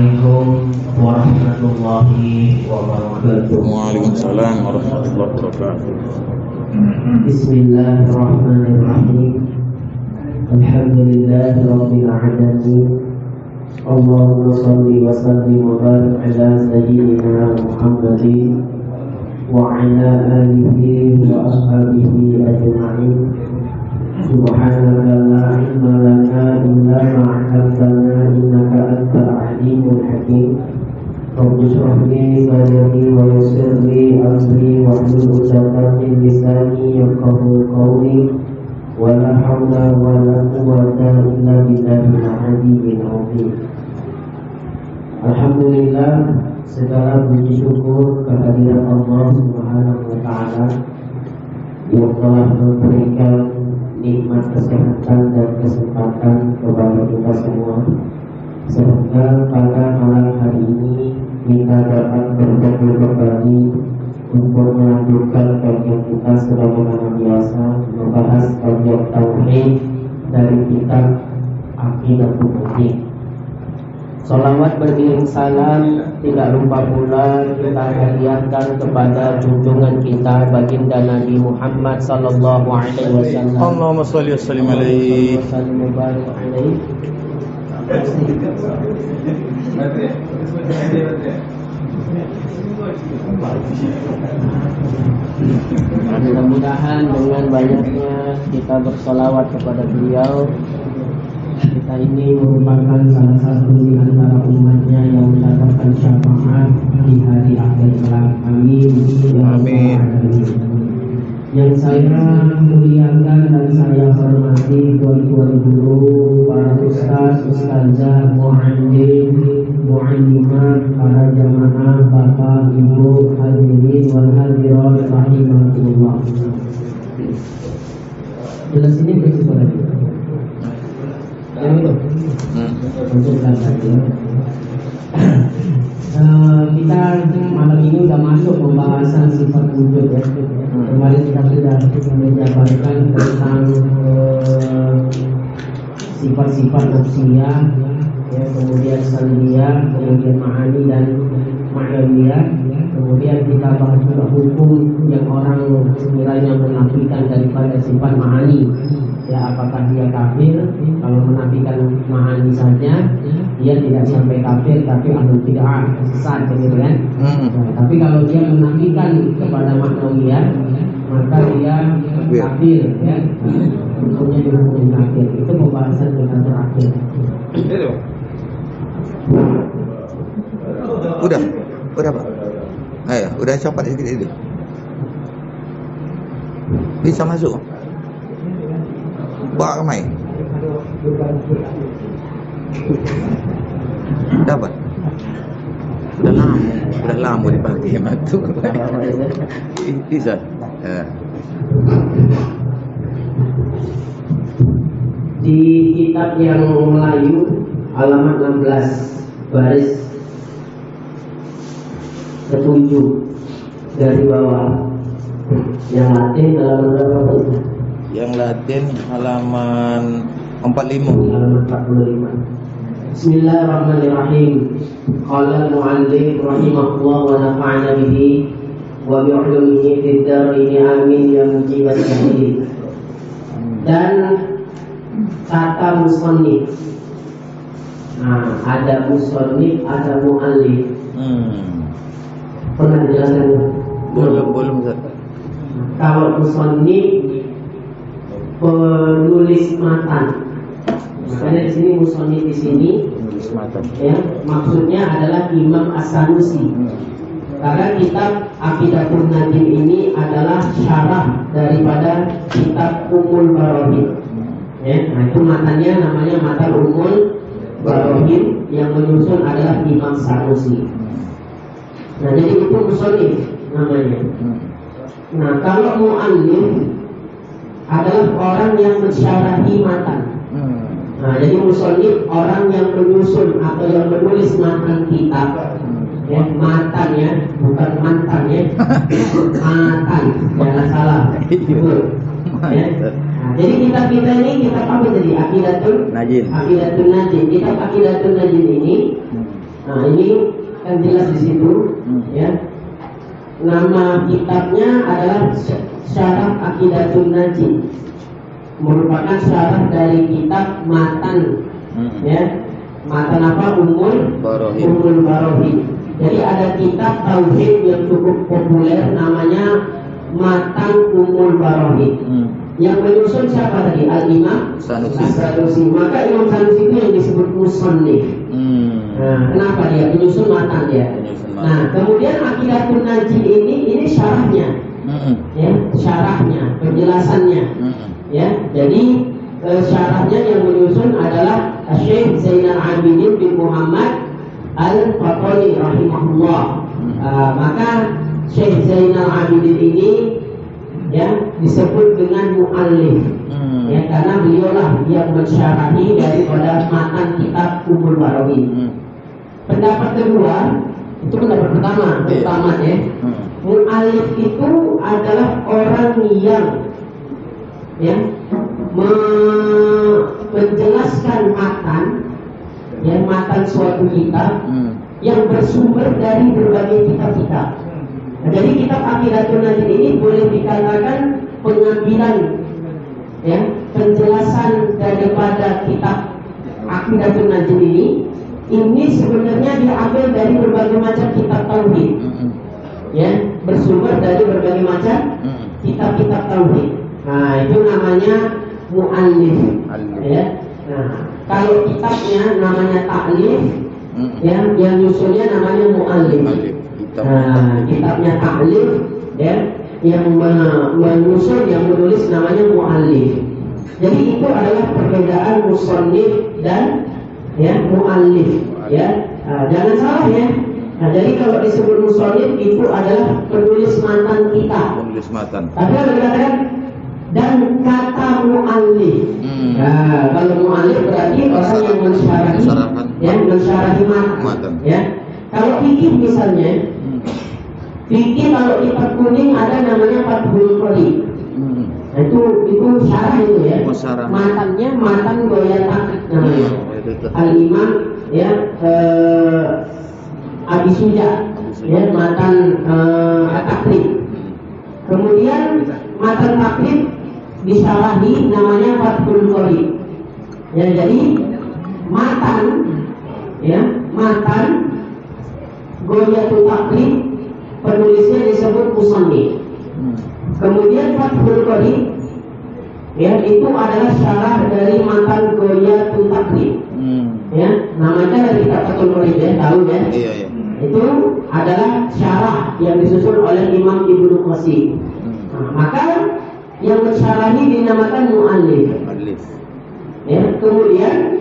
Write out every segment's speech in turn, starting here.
Assalamualaikum warahmatullahi wabarakatuh. Waalaikumsalam warahmatullahi wabarakatuh. Bismillahirrahmanirrahim. Alhamdulillahirabbil alamin. Allahumma shalli wa sallim wa barik ala sayyidina Muhammadin wa ala alihi wa ashabihi ajma'in. Subhanaka la ilma lana illa ma 'allamtana innaka antal alimul hakim. Rabbi shrah li sadri wa yassir li amri wahlul 'uqdatam min lisani yafqahu qawli. Wa la hawla wa la quwwata illa billahil aliyyil azim. Alhamdulillah, segala puji syukur kehadirat Allah Subhanahu wa taala yang telah memberikan nikmat kesehatan dan kesempatan kepada kita semua, sehingga pada malam hari ini kita dapat bertemu kembali untuk melanjutkan kajian kita sebagaimana biasa, membahas kajian tauhid dari kitab Aqidatul Mu'min. Salawat beriring salam tidak lupa pula kita hadiahkan kepada junjungan kita baginda Nabi Muhammad sallallahu alaihi wasallam. Allahumma shalli wa sallim alaihi. Mudah-mudahan dengan banyaknya kita bersolawat kepada beliau, kita ini merupakan salah satu di antara umatnya yang mendapatkan syafaat di hari akhir kelak. Amin. Amin. Yang saya muliakan dan saya hormati tuan-tuan guru, para ustaz, ustazah, muallim, muallimat, para jamaah, bapak, ibu, hadirin wal hadirat rahimakumullah. Jelas ini begitu lagi. Kita malam ini sudah masuk pembahasan sifat wujud ya. Kemarin kita sudah menjabarkan tentang sifat-sifat nafsiyah ya, kemudian salbiyah, kemudian ma'ani dan ma'nawiyah. Kemudian kita bahas juga hukum yang orang sekiranya menafikan daripada sifat ma'ani. Ya, apakah dia kafir? Kalau menafikan ma'ani saja, dia tidak sampai kafir, tapi ahlul bid'ah, sesat, gitu kan? Nah, tapi kalau dia menafikan kepada ma'nawiyah, maka dia kafir, ya. Hukumnya dihukum kafir. Itu pembahasan kita terakhir. Udah Pak. Ayo, udah copot sedikit itu. Bisa masuk. Bawa kemai. Dapat. Udah lama dipakai matu. Bisa. Di kitab yang Melayu halaman 16 baris 7 dari bawah. Yang Latin halaman berapa itu? Yang Latin halaman 45. Halaman 45. Bismillahirrahmanirrahim. Qala al-mu'allif rahimahullah wa nafa'ana bihi wa bi'ulumihi fid dharain amin ya mujibal syahid. Dan kata musannif. Nah, ada musannif, ada mu'allif. Pernah dijelaskan? Belum Ustaz. Kalau musannif penulis matan, makanya di sini musannif di sini, ya, maksudnya adalah Imam As-Sanusi. Karena kitab Aqidatul Najim ini adalah syarah daripada kitab Ummul Barohin. Ya, nah itu matanya namanya Matan Ummul Barohin, yang menyusun adalah Imam Sanusi. Nah jadi itu musannif namanya. Nah kalau mu'allif adalah orang yang mensyarahi matan. Nah jadi musannif orang yang menyusun atau yang menulis matan kitab. Ya, matan ya, bukan mantan ya. Matan, jangan salah. Ya. Nah, jadi kitab kita ini kitab apa tadi? Aqidatul Najim. Kitab Aqidatul Najim ini Nah ini kan jelas di situ, ya. Nama kitabnya adalah Syarah Aqidatun Najih, merupakan syarah dari kitab Matan, ya. Matan apa? Ummul Barohin. Jadi ada kitab tauhid yang cukup populer namanya Matan Ummul Barohin. Yang menyusun siapa tadi? Al-Imam As-Sanusi. Maka Imam Sanusi itu yang disebut musannif. Nah, kenapa dia menyusun matan dia? Nah, kemudian Aqidatun Najih ini syarahnya, ya, syarahnya, penjelasannya, ya. Jadi syarahnya yang menyusun adalah Syekh Zainal Abidin bin Muhammad Al-Fatani rahimahullah. Maka Syekh Zainal Abidin ini, ya, disebut dengan muallif, ya, karena beliaulah yang mensyarahi daripada matan kitab Ummul Barohin. Pendapat kedua, itu pendapat pertama, ya. Muallif itu adalah orang yang, ya, menjelaskan matan suatu kitab yang bersumber dari berbagai kitab-kitab. Nah, jadi kitab Aqidatun Najih ini boleh dikatakan pengambilan, ya, penjelasan daripada kitab Aqidatun Najih ini sebenarnya diambil dari berbagai macam kitab tauhid, ya, bersumber dari berbagai macam kitab-kitab tauhid. Nah, itu namanya muallif, ya. Nah, kalau kitabnya namanya ta'lif, ya, yang nyusunnya namanya muallif. Nah, kitabnya ta'lif, ya, yang menyusun, yang menulis namanya muallif. Jadi itu adalah perbedaan musannif dan, ya, muallif, ya. Jangan salah, ya. Nah, jadi kalau disebut musannif itu adalah penulis matan kitab. Tapi kalau dikatakan dan kata muallif. Nah, kalau muallif berarti orang yang mensyarahi, ya, mensyarahi matan, ya. Kalau fikih misalnya, fikih kalau kitab kuning ada namanya Fathul Qorib. Nah, itu syarah itu, ya. Matannya matan Ghoyat Taqrib namanya. Al-Imam, ya, Abi Suja, ya, matan At-Taqrib. Kemudian matan Taqrib disyarahi namanya Fathul Qorib. Ya, jadi matan, ya, matan Ghoyatul Taqrib penulisnya disebut musannif. Kemudian Fathul Qorib, ya, itu adalah syarah dari matan Ghoyatul Taqrib. Ya, namanya dari Fathul Qorib, ya, tahu, ya? Iya. Itu adalah syarah yang disusun oleh Imam Ibnu Qasim. Nah, maka yang mensyarahi dinamakan muallif. Ya, kemudian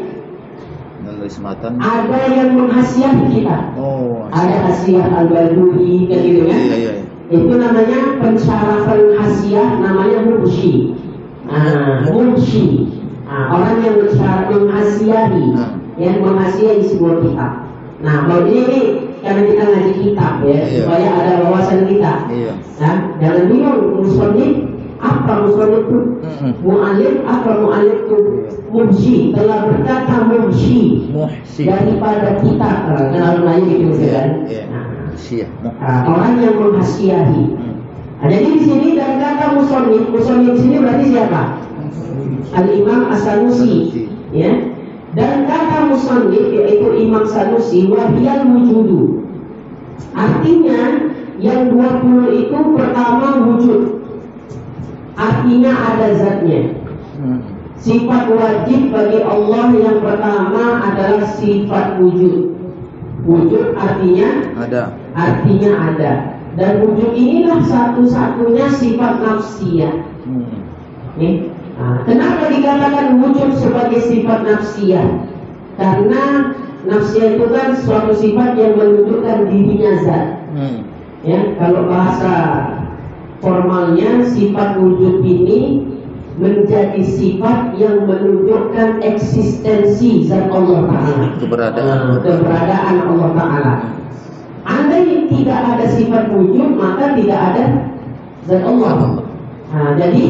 ada yang menghasiahi kita. Ada hasiah Al-Baduri, kayak gitu, ya. Iya. Itu namanya pensyarah hasiah, namanya mursi. Mursi. Orang yang menghasiahi, yang menghasiahi sebuah kitab. Nah, kalau ini karena kita ngaji kitab, ya, supaya ada wawasan kita. Nah, jangan bingung musannif apa musannif itu, muallif apa muallif itu. Mursi telah berkata mursi daripada kitab. Kenal Melayu gitu, kan? Orang yang menghasiahi. Nah, jadi di sini dari kata musannif di sini berarti siapa? Al-Imam As-Sanusi, ya. Dan kata musannif yaitu Imam Sanusi, wahiyal wujudu. Artinya yang 20 itu pertama wujud. Artinya ada zatnya. Sifat wajib bagi Allah yang pertama adalah sifat wujud. Wujud artinya ada. Dan wujud inilah satu-satunya sifat nafsiyah. Nah, kenapa dikatakan wujud sebagai sifat nafsiyah? Karena nafsiyah itu kan suatu sifat yang menunjukkan dirinya zat. Ya, kalau bahasa formalnya sifat wujud ini menjadi sifat yang menunjukkan eksistensi zat Allah Ta'ala, keberadaan Allah Ta'ala. Andai tidak ada sifat wujud, maka tidak ada zat Allah. Nah, jadi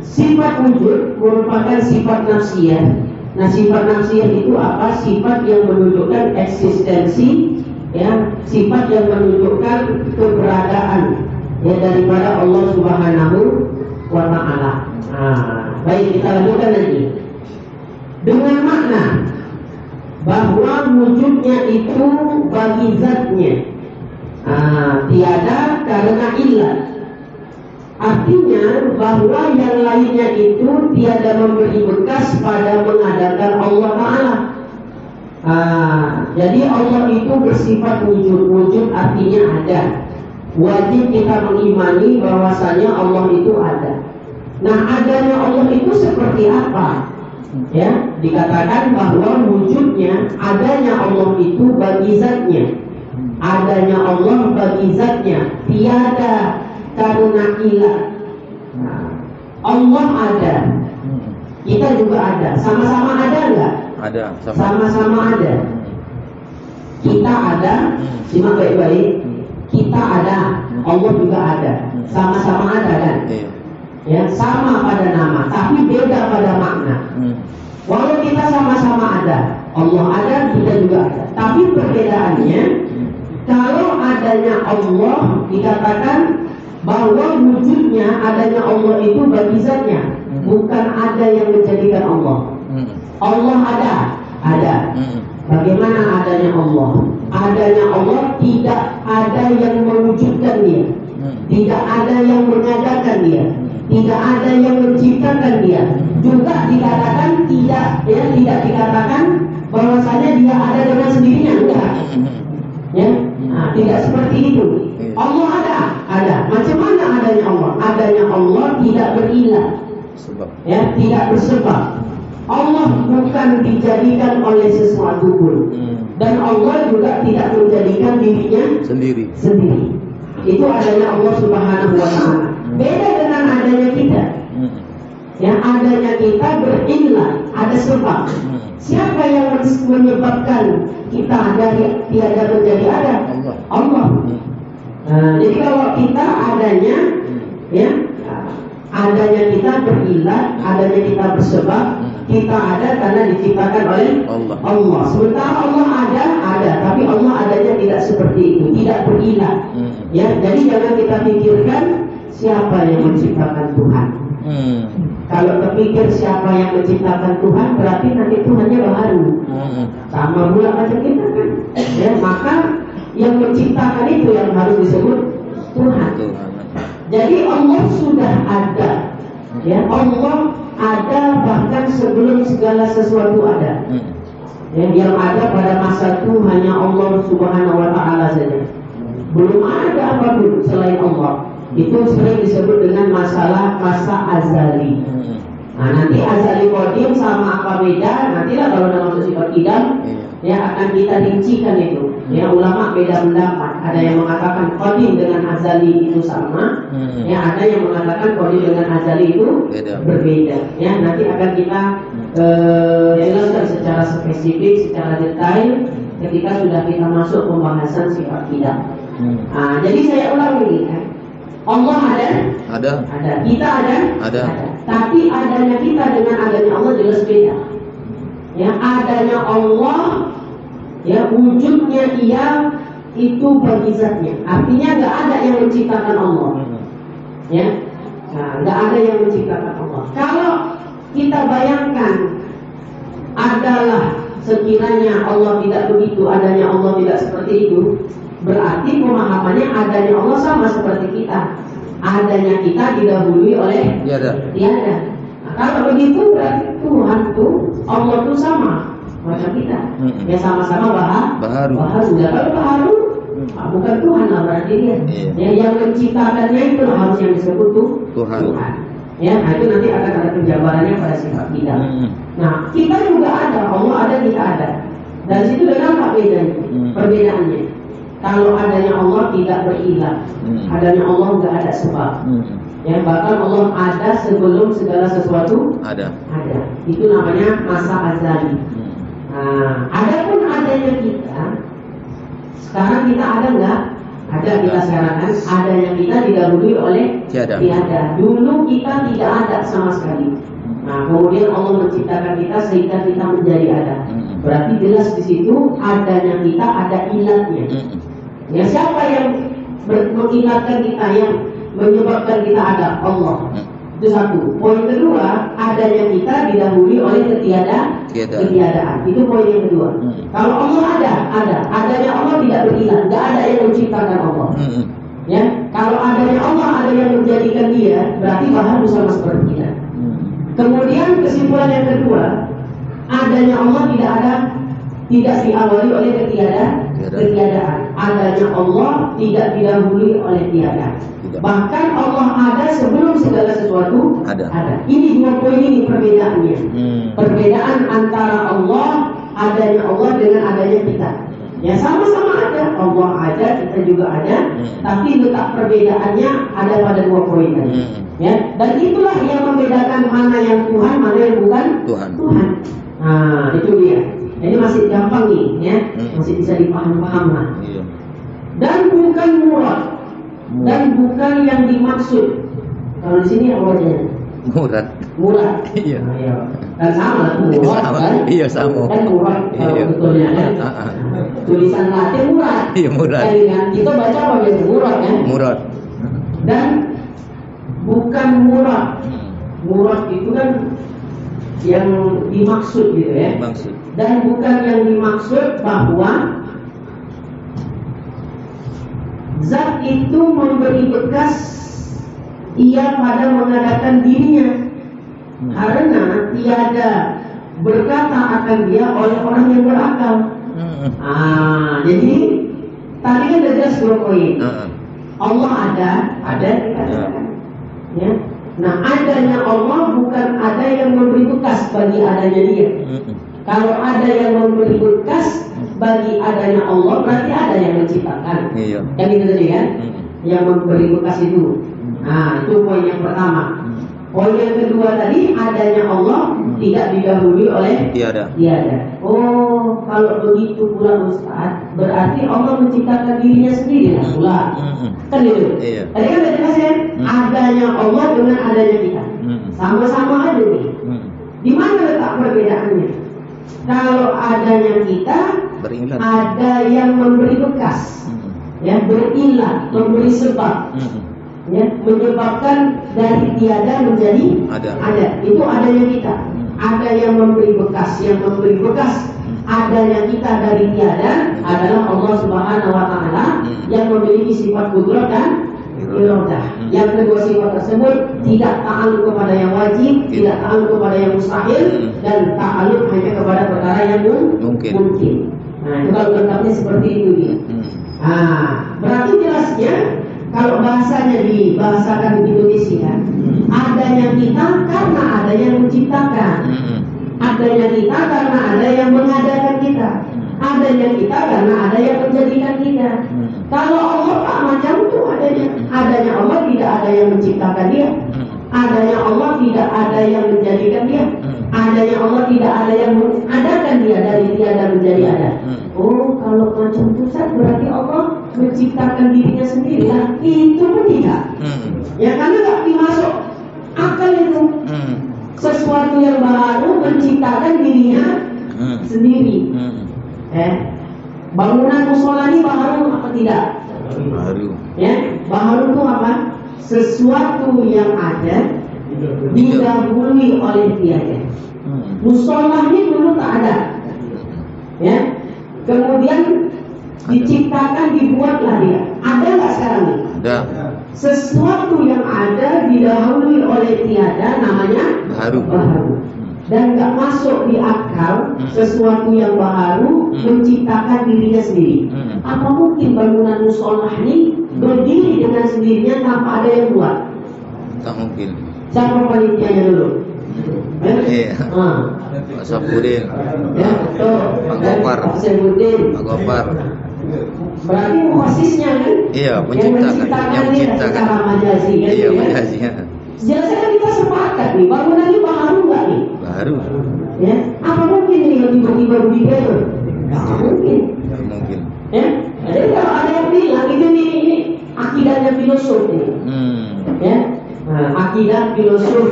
sifat wujud merupakan sifat nafsiyah Nah, sifat nafsiyah itu apa? Sifat yang menunjukkan eksistensi, ya, sifat yang menunjukkan keberadaan ya daripada Allah Subhanahu wa Ta'ala. Baik, kita lanjutkan lagi dengan makna bahwa wujudnya itu bagi zatnya, tiada karena ilah. Artinya bahwa yang lainnya itu tiada memberi bekas pada mengadakan Allah Ta'ala. Jadi Allah itu bersifat wujud. Wujud artinya ada. Wajib kita mengimani bahwasanya Allah itu ada. Nah, adanya Allah itu seperti apa? Ya, dikatakan bahwa wujudnya, adanya Allah itu bagi zatnya. Adanya Allah bagi zatnya, tiada karena ilah. Allah ada, kita juga ada. Sama-sama ada enggak? Ada. Sama-sama ada. Kita ada, simak baik-baik. Kita ada, Allah juga ada. Sama-sama ada kan? Ya, sama pada nama, tapi beda pada makna. Walau kita sama-sama ada, Allah ada, kita juga ada. Tapi perbedaannya, kalau adanya Allah dikatakan bahwa wujudnya, adanya Allah itu bagi zatnya, bukan ada yang menjadikan Allah. Allah ada. Bagaimana adanya Allah? Adanya Allah tidak ada yang mewujudkan dia, tidak ada yang mengadakan dia, tidak ada yang menciptakan dia. Juga dikatakan tidak dikatakan bahwasanya dia ada dengan sendirinya, enggak. Ya, tidak seperti itu. Allah ada. Macam mana adanya Allah? Adanya Allah tidak berilah. Ya, tidak bersebab. Allah bukan dijadikan oleh sesuatu pun. Dan Allah juga tidak menjadikan dirinya sendiri. Itu adanya Allah Subhanahu wa Ta'ala. Beda dengan adanya kita. Yang adanya kita berilah, ada sebab. Siapa yang menyebabkan kita dari tiada menjadi ada? Allah. Jadi kalau kita adanya, ya, adanya kita berilah, adanya kita bersebab, kita ada karena diciptakan oleh Allah. Sementara Allah ada, tapi Allah adanya tidak seperti itu, tidak berilah. Ya, jadi jangan kita pikirkan siapa yang menciptakan Tuhan. Kalau terpikir siapa yang menciptakan Tuhan, berarti nanti Tuhannya baru. Sama pula macam kita kan. Ya, maka yang menciptakan itu yang harus disebut Tuhan. Jadi Allah sudah ada. Ya, Allah ada bahkan sebelum segala sesuatu ada. Ya, yang ada pada masa itu hanya Allah Subhanahu wa Ta'ala saja. Belum ada apapun selain Allah. Itu sering disebut dengan masalah masa azali. Nah, nanti azali qadim sama apa beda? Nantilah kalau dalam masuk sifat qidam, ya akan kita rincikan itu. Ya, ulama beda pendapat. Ada yang mengatakan qadim dengan azali itu sama. Ya, ada yang mengatakan qadim dengan azali itu berbeda. Ya, nanti akan kita jelaskan secara spesifik, secara detail ketika sudah kita masuk pembahasan sifat qidam. Nah, jadi saya ulang lagi kan. Allah ada. Kita ada. Tapi adanya kita dengan adanya Allah jelas beda. Ya, adanya Allah, ya wujudnya dia itu bagi zatnya. Artinya nggak ada yang menciptakan Allah. Ya, nggak ada yang menciptakan Allah. Kalau kita bayangkan adalah sekiranya Allah tidak begitu, adanya Allah tidak seperti itu. Berarti pemahamannya adanya Allah sama seperti kita. Adanya kita didahului oleh tiada. Nah, kalau begitu berarti Tuhan tuh Allah tuh sama macam kita. Ya sama-sama baharu. Kalau baharu bukan Tuhan lah berarti dia. Ya, yang menciptakannya itu harus yang disebut Tuhan. Ya, nah itu nanti akan ada penjabarannya pada sifat kita. Nah, kita juga ada, Allah ada, kita ada. Dan situ dengan apa bedanya? Perbedaannya. Kalau adanya Allah tidak berilah, adanya Allah nggak ada sebab. Ya, bahkan Allah ada sebelum segala sesuatu ada. Itu namanya masa azali. Nah, adapun adanya kita, sekarang kita ada nggak? Ada, kita sekarang kan adanya kita didahului oleh tiada. Dulu kita tidak ada sama sekali. Nah, kemudian Allah menciptakan kita sehingga kita menjadi ada. Berarti jelas di situ adanya kita ada ilatnya. Ya, siapa yang mengilatkan kita, yang menyebabkan kita ada? Allah. Itu satu. Poin kedua, adanya kita didahului oleh ketiadaan. Itu poin yang kedua. Kalau Allah ada. Adanya Allah tidak berilah. Tidak ada yang menciptakan Allah. Ya, kalau adanya Allah ada yang menjadikan dia, berarti bahan sama seperti kita. Kemudian kesimpulan yang kedua, adanya Allah tidak diawali oleh ketiadaan. Adanya Allah tidak didahului oleh tiada. Bahkan Allah ada sebelum segala sesuatu ada. Ini dua poin ini perbedaannya. Perbedaan antara Allah, adanya Allah dengan adanya kita. Ya, sama-sama ada. Allah ada, kita juga ada. Tapi letak perbedaannya ada pada dua poin tadi. Ya, dan itulah yang membedakan mana yang Tuhan, mana yang bukan Tuhan. Nah, itu dia. Ini masih gampang nih, ya, masih bisa dipaham-paham lah. Dan bukan murad, dan bukan yang dimaksud. Kalau di sini apa aja? Murad. Iya. Kan sama, murad kan? Iya sama. Kan murad kalau betulnya kan. Tulisan Latin murad. Iya murad. Kita baca apa biasa murad kan? Murad. Dan bukan murad. Murad itu kan yang dimaksud gitu ya. Dan bukan yang dimaksud bahwa zat itu memberi bekas ia pada mengadakan dirinya, karena tiada berkata akan dia oleh orang yang berakal. Jadi tadi kan ada dua poin. Allah ada dikatakan. Ya. Nah, adanya Allah bukan ada yang memberi bekas bagi adanya dia. Kalau ada yang memberi bekas bagi adanya Allah, berarti ada yang menciptakan. Yang itu tadi kan, yang memberi bekas itu. Nah, itu poin yang pertama. Poin yang kedua tadi, adanya Allah tidak didahului oleh tiada. Oh, kalau begitu pula Ustaz, berarti Allah menciptakan dirinya sendiri lah pula. Kan itu. Tadi kan sudah jelas ya, adanya Allah dengan adanya kita. Sama-sama ada nih. Di mana letak perbedaannya? Kalau adanya kita, ada yang memberi bekas, ya, berilah, memberi sebab. Ya, menyebabkan dari tiada menjadi ada. Itu adanya kita. Ada yang memberi bekas, adanya kita dari tiada adalah Allah Subhanahu wa taala yang memiliki sifat kudrat dan iradah. Yang kedua sifat tersebut tidak ta'alluq kepada yang wajib, tidak ta'alluq kepada yang mustahil, dan ta'alluq hanya kepada perkara yang mungkin. Nah, itu kalau lengkapnya seperti itu dia. Nah, berarti jelasnya kalau bahasanya dibahasakan di Indonesia, adanya kita karena ada yang menciptakan, adanya kita karena ada yang mengadakan kita, adanya kita karena ada yang menjadikan kita. Kalau Allah tak macam itu adanya Allah tidak ada yang menciptakan dia, adanya Allah tidak ada yang menjadikan dia, adanya Allah tidak ada yang mengadakan dia dari tiada menjadi ada. Oh, kalau macam itu berarti Allah menciptakan dirinya sendiri lah. Itu pun tidak. Ya, karena nggak dimasuk akal itu. Sesuatu yang baru menciptakan dirinya sendiri. Bangunan musola ini baru apa tidak? Baru. Ya, baru itu apa? Sesuatu yang ada didahului oleh tiada. Musola ini dulu tak ada. Ya. Kemudian diciptakan, dibuatlah dia. Ada nggak sekarang ini? Ada. Sesuatu yang ada didahului oleh tiada namanya baru. Dan nggak masuk di akal sesuatu yang baru menciptakan dirinya sendiri. Apa mungkin bangunan musola ini berdiri dengan sendirinya tanpa ada yang buat? Tak mungkin. Siapa panitianya dulu? Iya. Pak Sapudin. Ya, betul. Pak Gopar. Berarti muasisnya kan? Iya, menciptakan secara majazi kan? Iya, majazi. Jelasnya kan kita sepakat nih, bangunan ini baru nggak nih? Baru. Ya, apa mungkin ini yang tiba-tiba begitu? Nggak mungkin. Ya, jadi kalau ada yang bilang ini akidahnya filosof ini. Ya, nah, akidah filosof,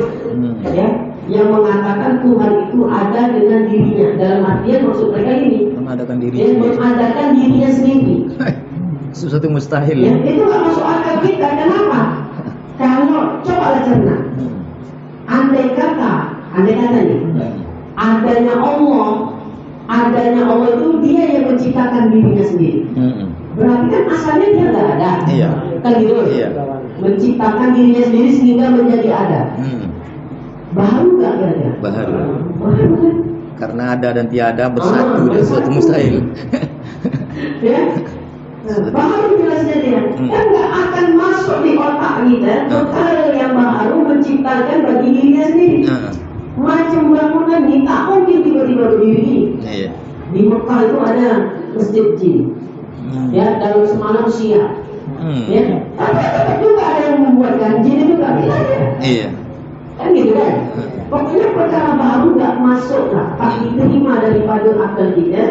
ya, yang yang mengatakan Tuhan itu ada dengan dirinya. Dalam artian maksud mereka ini Mengadakan diri dia sendiri. mengadakan dirinya sendiri. Sesuatu yang mustahil. Ya, itu nggak masuk akal kita. Kenapa? Kalau cobalah cerna, andai kata nih, adanya Allah itu dia yang menciptakan dirinya sendiri. Berarti kan asalnya dia nggak ada. Iya. Kan gitu. Iya. Menciptakan dirinya sendiri sehingga menjadi ada. Baru nggak kira-kira? Baharu. Baru kan? Karena ada dan tiada bersatu dan sesuatu mustahil. Ya. Baru jelasnya dia. Kan nggak akan masuk di otak kita perkara yang baru menciptakan bagi dirinya sendiri. Macam bangunan ini tak mungkin tiba-tiba berdiri. Iya. Di Mekah itu ada masjid jin. Ya, dalam semalam siang. Ya, tapi tetap juga ada yang membuatkan jin itu nggak bisa ya. Iya. Kan gitu kan? Pokoknya perkara baru nggak masuk lah. Tapi terima daripada akal kita.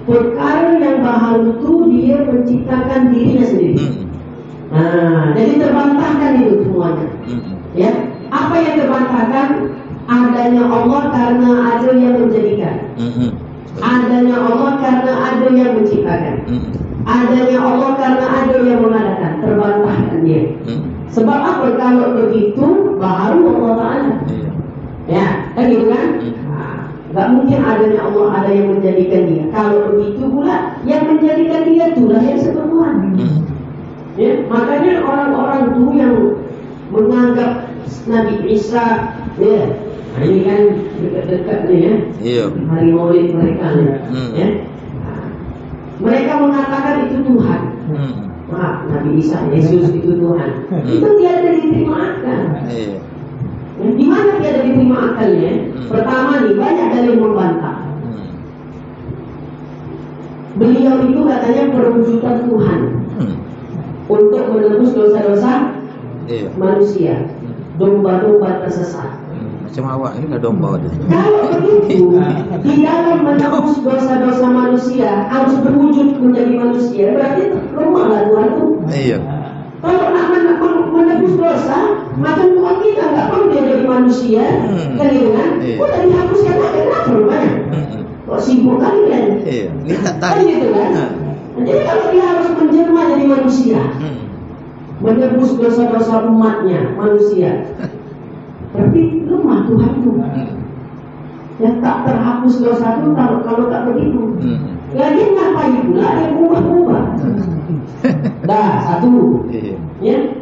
Perkara yang baru itu dia menciptakan dirinya sendiri. Nah, jadi terbantahkan itu semuanya. Ya, apa yang terbantahkan? Adanya Allah karena ada yang menjadikan. Adanya Allah karena ada yang menciptakan. Adanya Allah karena ada yang mengadakan. Terbantahkan dia. Sebab apa? Kalau begitu baru Allah Ta'ala. Ya, kan gitu kan? Gak mungkin adanya Allah ada yang menjadikan dia. Kalau begitu pula yang menjadikan dia itulah yang sepenuhan. Ya, makanya orang-orang itu yang menganggap Nabi Isa, ya, ini kan dekat-dekat nih ya. Iya. Hari Maulid mereka nih. Ya. Mereka mengatakan itu Tuhan. Maaf, Nabi Isa, Yesus itu Tuhan. Itu tiada diterima akal. Iya. Di mana tiada diterima akalnya? Pertama nih, banyak dari yang membantah. Beliau itu katanya perwujudan Tuhan untuk menebus dosa-dosa manusia, domba-domba tersesat. Macam awak ini ada domba ada. Kalau begitu, di dalam menebus dosa-dosa manusia harus berwujud menjadi manusia. Berarti lemahlah Tuhan itu. Iya. Kalau nak menebus dosa, maka Tuhan kita nggak perlu dia jadi manusia, kan gitu kan? Udah dihapuskan aja, kenapa rupanya? Kok sibuk kali kan? Iya. Ini tak Kan tahu. gitu kan? Jadi kalau dia harus menjelma jadi manusia, menebus dosa-dosa umatnya, manusia, berarti lemah Tuhan itu. Yang tak terhapus dosa itu kalau tak begitu. Lagi ngapain pula yang ubah-ubah? Dah, satu. Ya.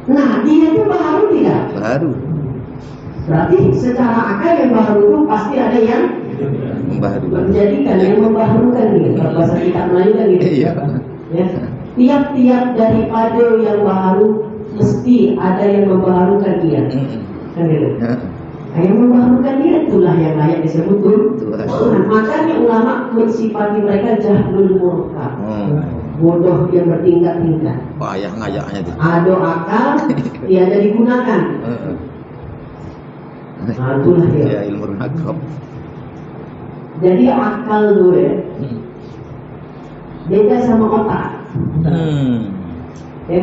Nah, dia itu baru tidak? Baru. Berarti secara akal yang baru itu pasti ada yang menjadikan, yang membaharukan dia. Kalau bahasa kita Melayu kan gitu. Iya. Ya. Tiap-tiap daripada yang baru mesti ada yang membaharukan dia. Kan gitu. Yang membaharukan dia itulah yang layak disebut Tuhan. Makanya ulama mensifati mereka jahlul murkab. Bodoh yang bertingkat-tingkat. Payah ngajaknya itu. Ada akal, tiada digunakan. Nah, itulah dia. Ya, ilmu nakab. Jadi akal dulu ya, beda sama otak. Ya.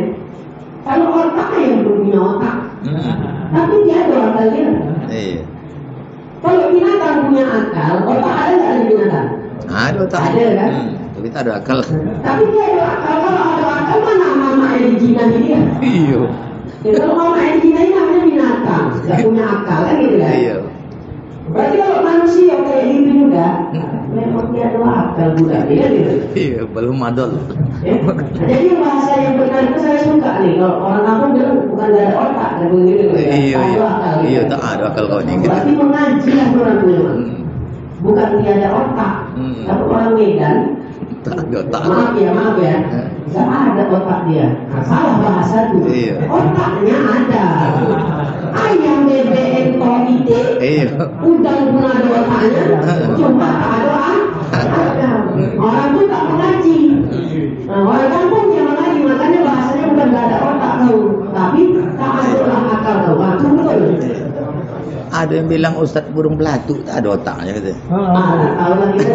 Kalau otak yang punya otak, tapi dia ada akal dia. Iya. Kalau binatang punya akal, otak ada nggak di binatang? Ada otak. Ada kan? Tapi tak ada akal. Tapi dia ada akal. Kalau ada akal mana mama yang dijinah dia? Iya. Ya, kalau mama yang dijinah ini namanya binatang, nggak punya akal kan gitu kan? Iya. Berarti kalau manusia kayak gitu juga, memang dia ada akal budak dia gitu. Iya, belum madol. Ya? Nah, jadi bahasa yang benar itu saya suka nih. Kalau orang kampung bilang bukan gak ada otak, dan begitu. Iya, tak iya. ada akal. Iya, tak ada akal kau ni. Berarti mengaji lah orang memang. Bukan tiada otak. Tapi orang Medan, Tak ada otak. maaf ya, gak ada otak dia. Nah, salah bahasa tuh. Iya. Otaknya ada. Ayam BBM Tolide, Iya. udang pun ada otaknya, cuma tak ada akal. Orang tuh tak mengaji. Nah, orang kampung yang mengaji, makanya bahasanya bukan gak ada otak kau, tapi tak ada lah akal kau. Nah, itu betul. Ada yang bilang Ustadz burung belatuk tak ada otaknya kata. Ada tahu lah kita.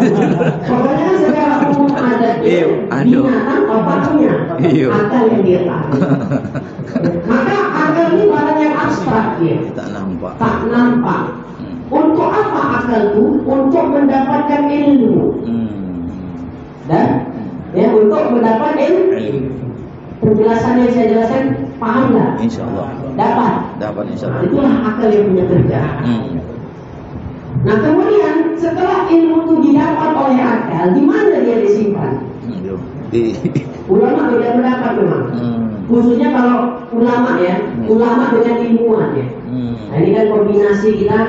Pokoknya kan secara umum ada binatang otaknya, Iya. akal yang dia tahu. Maka akal ini barang yang abstrak. dia. Tak nampak. Tak nampak. Untuk apa akal itu? Untuk mendapatkan ilmu. Dan ya, untuk mendapat ilmu. Penjelasan yang saya jelaskan paham tak? Insyaallah. Dapat insyaallah. Itulah akal yang punya kerja. Nah kemudian setelah ilmu itu didapat oleh akal, di mana dia disimpan? Ulama beda pendapat memang. Khususnya kalau ulama ya, ulama dengan ilmuwan ya. Nah, ini kan kombinasi kita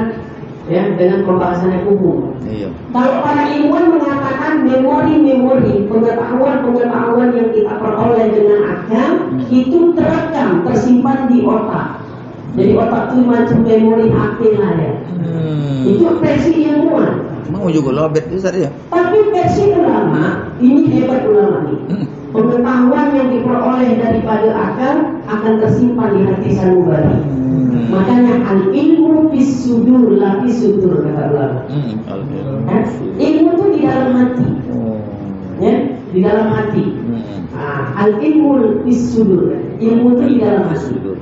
ya dengan pembahasan yang umum. Iya. Kalau para ilmuwan mengatakan memori-memori, pengetahuan yang kita peroleh dengan akal itu terekam, tersimpan di otak. Jadi otak itu macam memori HP lah ya. Itu versi ilmuwan. Mau juga lobet Ustaz ya. Tapi versi ulama, ini hebat ulama ini. Pengetahuan yang diperoleh daripada akal akan tersimpan di hati sanubari. Makanya al ilmu fis sudur la fis sudur kata ulama. Ilmu itu di dalam hati. Ya, di dalam hati. Al ilmu fis sudur. Ilmu itu di dalam hati.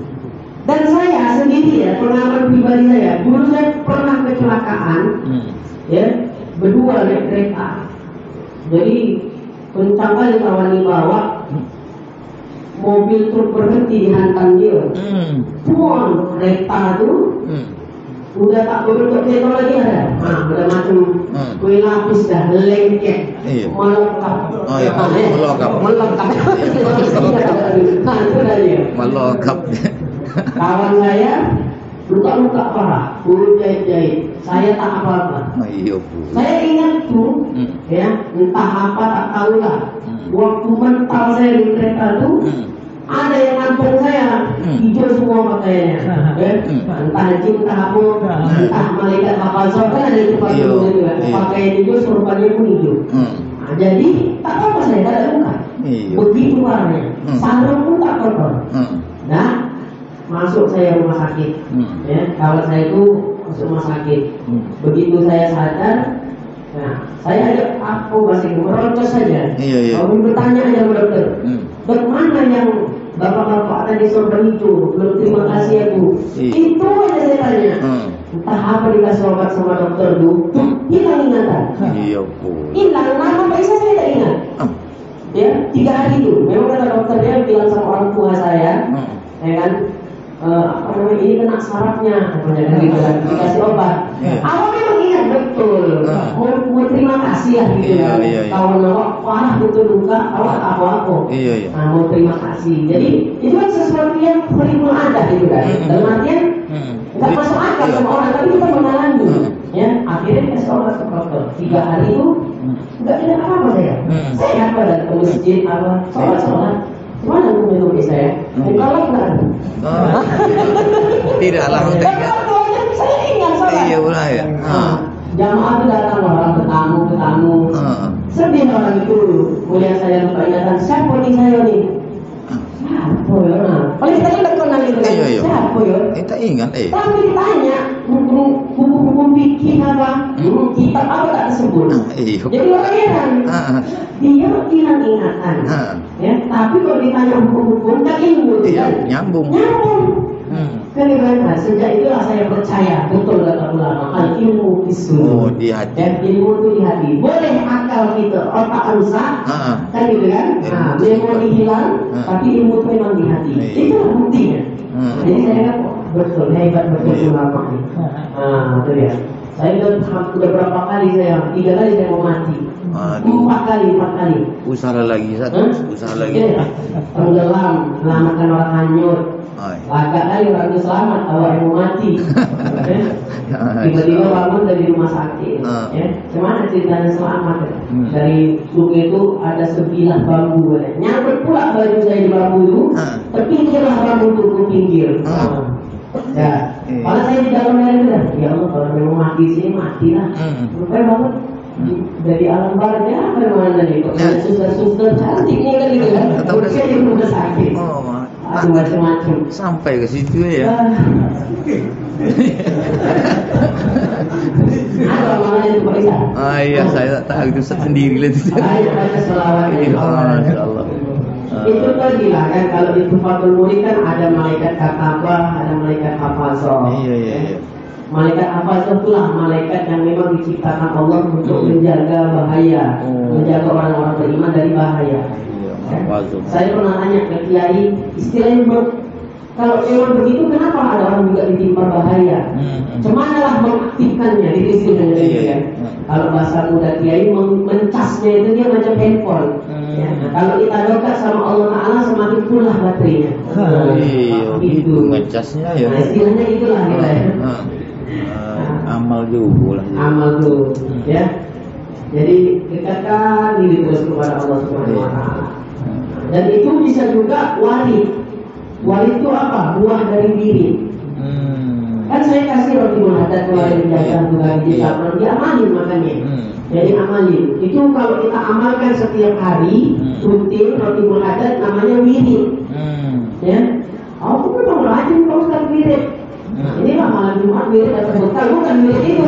Dan saya sendiri ya, pengalaman pribadi saya, dulu saya pernah kecelakaan, ya, berdua naik kereta. Jadi kencang kali kawan bawa, mobil truk berhenti dihantam dia. Puan kereta tu, udah tak berbentuk kereta lagi ada. Udah macam kue lapis dah, lengket, melengkap. Melengkap. Itu dah dia. Melengkap. Kawan saya luka-luka parah, bulu jahit-jahit. Saya tak apa-apa. Saya ingat tuh, ya, entah apa tak tahu lah. Waktu mental saya di kereta tuh, ada yang nampung saya, hijau semua pakaiannya. Ya, entah jin, entah apa, entah malaikat kapal kan ada di tempat itu juga. Pakaian hijau, sorbannya pun hijau. Nah, jadi tak apa saya, tak ada luka. Begitu warnanya. Sarung pun tak kotor. Nah, masuk saya rumah sakit, ya, kalau saya itu masuk rumah sakit. Begitu saya sadar, nah, saya ajak aku masih meroncos saja. Kalau bertanya aja sama dokter, dok mana yang bapak-bapak tadi sorban itu? Belum terima kasih ya bu. Itu aja saya tanya. Entah apa dikasih obat sama dokter bu, hilang ingatan. Hilang, nama Pak saya tak ingat. Ya, 3 hari itu. Memang kata dokternya bilang sama orang tua saya, ya kan. Apa namanya, ini kena sarafnya katanya kan gitu kan, dikasih obat. Awal memang ingat betul, mau terima kasih lah gitu kan. Kawan awak parah betul luka, awak tak apa-apa. Nah, mau terima kasih. Jadi itu kan sesuatu yang paling ada gitu kan. Dalam artian nggak masuk akal sama orang, tapi kita mengalami. Ya, akhirnya dikasih obat ke dokter. 3 hari itu nggak ada apa-apa saya. Saya apa dan ke masjid apa, sholat. Mana minum saya? Kalau enggak. Tidaklah saya ingat salah. Iya benar ya. Jamaah itu datang orang bertamu. Sedih orang itu melihat saya lupa ingatan. Siapa nih saya nih? Siapa ya? Paling kita ingat kenal itu. Siapa ya? Kita ingat. Tapi ditanya buku-buku fikih apa? Kitab apa tak disebut? Jadi orang heran. Dia hilang ingatan. Ya, tapi kalau ditanya hukum-hukum tak ilmu kan? Nyambung. Karena sejak itulah saya percaya betul kata ulama, al ilmu fis-sudur. Di hati. Dan ilmu itu di hati. Boleh akal kita otak rusak, kan gitu kan? Nah, memori hilang, tapi ilmu itu memang di hati. Itulah buktinya. Jadi saya kata betul hebat betul ulama ini. Nah, itu dia. Saya sudah berapa kali 3 kali saya mau mati. 4 kali. Usaha lagi satu. Usaha lagi. Tenggelam, selamatkan orang hanyut. Agak kali orang itu selamat, kalau yang mau mati. Tiba-tiba bangun dari rumah sakit. Ya, gimana ceritanya selamat? Dari sungai itu ada sebilah bambu. Nyangkut pula baju saya di bambu itu. Terpinggirlah bambu itu ke pinggir. Ya, kalau saya di dalam air itu, ya Allah, kalau memang mati sini matilah. Rupanya banget dari alam barzah apa mana nih? Kok suster-suster cantiknya kan gitu kan? Saya di rumah sakit. Aduh macam-macam. Sampai ke situ ya. Ada mana itu Pak Isa? Iya, saya tak tahu itu sendiri lah itu. Saya baca selawat. Masya Allah. Itu tadi lah kan, kalau di Tufatul Murid kan ada malaikat katabah, ada malaikat hafazah. Iya. Malaikat hafazah itulah malaikat yang memang diciptakan Allah untuk menjaga bahaya, menjaga orang-orang beriman dari bahaya. Saya pernah tanya ke kiai, istilahnya kalau memang begitu, kenapa ada orang juga ditimpa bahaya? Cemanalah mengaktifkannya, itu istilahnya. Iya. Kalau bahasa muda kiai, mencasnya itu dia macam handphone. Ya, nah, kalau kita doa sama Allah Taala, semakin pulih baterainya. Itu ngecasnya ya. Nah, istilahnya itulah kita ya. Amal juga lah. Amal tuh, ya. Jadi dekatkan diri terus kepada Allah Subhanahu Wa Taala. Dan itu bisa juga wali. Wali itu apa? Buah dari diri. Kan saya kasih roti muhadat wali menjaga bukan disabran, diamalin makanya. Jadi amalin. Itu kalau kita amalkan setiap hari rutin roti muhadat namanya wirid. Ya. Aku memang rajin Pak Ustaz wirid. Inilah malam Jumat wirid atau bukan wirid itu.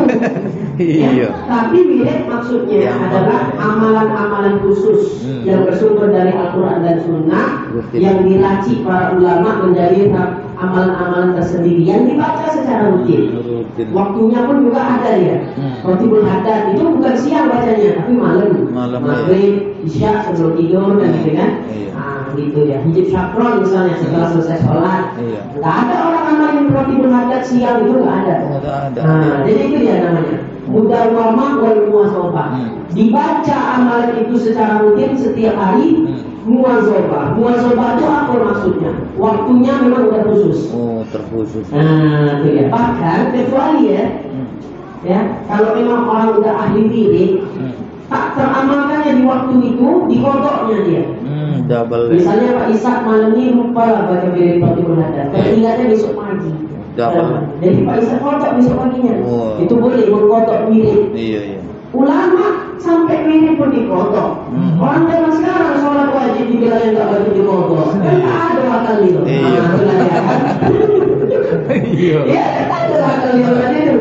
Ya, tapi wirid maksudnya adalah amalan-amalan khusus yang bersumber dari Al-Quran dan Sunnah yang diracik para ulama menjadi amalan-amalan tersendiri yang dibaca secara rutin. Waktunya pun juga ada ya. Rotibul Haddad itu bukan siang bacanya, tapi malam. Maghrib, Isya sebelum tidur dan gitu kan. Gitu ya. Hijab syafron misalnya setelah selesai sholat. Nggak ada orang amalin Rotibul Haddad siang itu nggak ada. Jadi itu ya namanya. Mudawamah wal muwazabah. Dibaca amalan itu secara rutin setiap hari. Muwazabah. Muwazabah itu apa maksudnya? Waktunya memang udah khusus. Terkhusus. Nah, itu ya. Bahkan kecuali ya, kalau memang orang udah ahli wirid, tak teramalkannya di waktu itu, dikodoknya dia. Double. Misalnya Pak Ishak malam ini lupa baca wirid Rotibul Haddad. Teringatnya besok pagi. Jadi Pak Ishak kodok besok paginya. Itu boleh mengkodok wirid. Iya. Ulama sampai wirid pun dikodok. Orang zaman sekarang sholat wajib dibilang yang nggak wajib dikodok. Kan tak ada akal itu. Ya kan ada akal itu.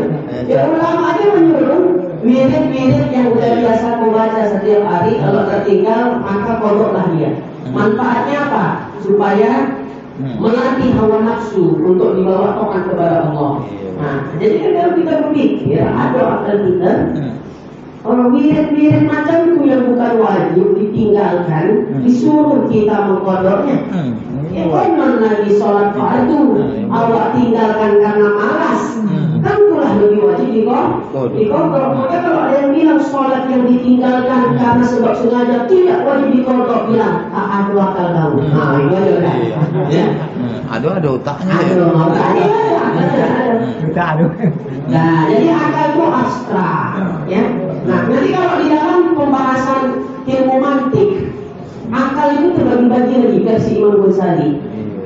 Ya ulama aja menyuruh wirid-wirid yang udah biasa membaca setiap hari, kalau tertinggal maka kodoklah dia. Manfaatnya apa? Supaya melatih hawa nafsu untuk dibawa tokan kepada Allah. Nah, jadi kan kalau kita berpikir ada akal kita, orang wirid-wirid macam itu yang bukan wajib ditinggalkan, disuruh kita mengkodoknya. Ya kan lagi sholat fardu, awak tinggalkan karena malas, kan itulah lebih wajib dikodok. Maka kalau ada yang bilang sholat yang ditinggalkan karena sebab sengaja tidak wajib dikodok, bilang ada akal kamu. Nah, itu aja kan. Ada otaknya. Ada. Nah, jadi akal itu abstrak, ya. Nah, nanti kalau di dalam pembahasan ilmu mantik, akal itu terbagi-bagi lagi versi Imam Ghazali.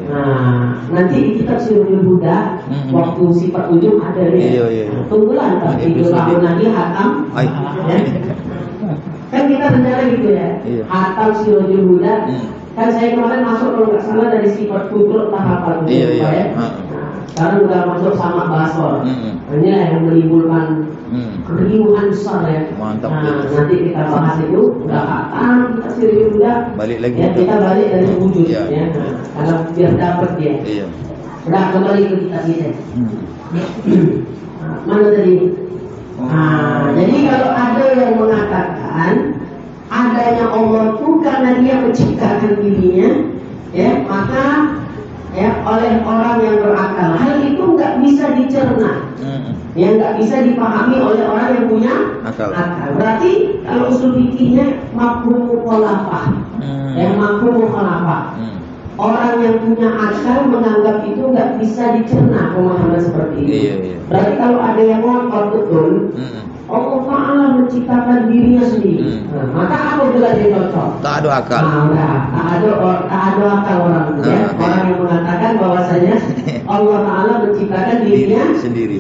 Nah, nanti di kitab Sirrul Huda waktu sifat ujung ada ya. Tunggulah ntar 3 tahun lagi hatam. Ya. Kan kita rencana gitu ya. Hatam Sirrul Huda. Kan saya kemarin masuk kalau nggak salah dari sifat kudrot tahapan ya. Sekarang udah masuk sama basor. Inilah yang menimbulkan keriuhan besar ya. Mantap. Nah, nanti kita bahas itu udah kapan kita serius udah. Balik lagi. Ya, kita balik dari wujud ya. Karena biar dapat dia. Iya. Udah kembali ke kita. Mana tadi? Jadi kalau ada yang mengatakan adanya Allah itu karena dia menciptakan dirinya, ya maka ya oleh orang yang berakal hal itu nggak bisa dicerna, yang nggak bisa dipahami oleh orang yang punya akal. Berarti kalau usul fikihnya mafhum mukhalafah, mafhum mukhalafah. Orang yang punya akal menganggap itu nggak bisa dicerna pemahaman seperti itu. Berarti kalau ada yang ngotot betul, Allah Ta'ala menciptakan dirinya sendiri. Maka apabila dia cocok, tak ada akal. Tak ada akal orang itu ya. Orang yang mengatakan bahwasanya Allah Ta'ala menciptakan dirinya sendiri.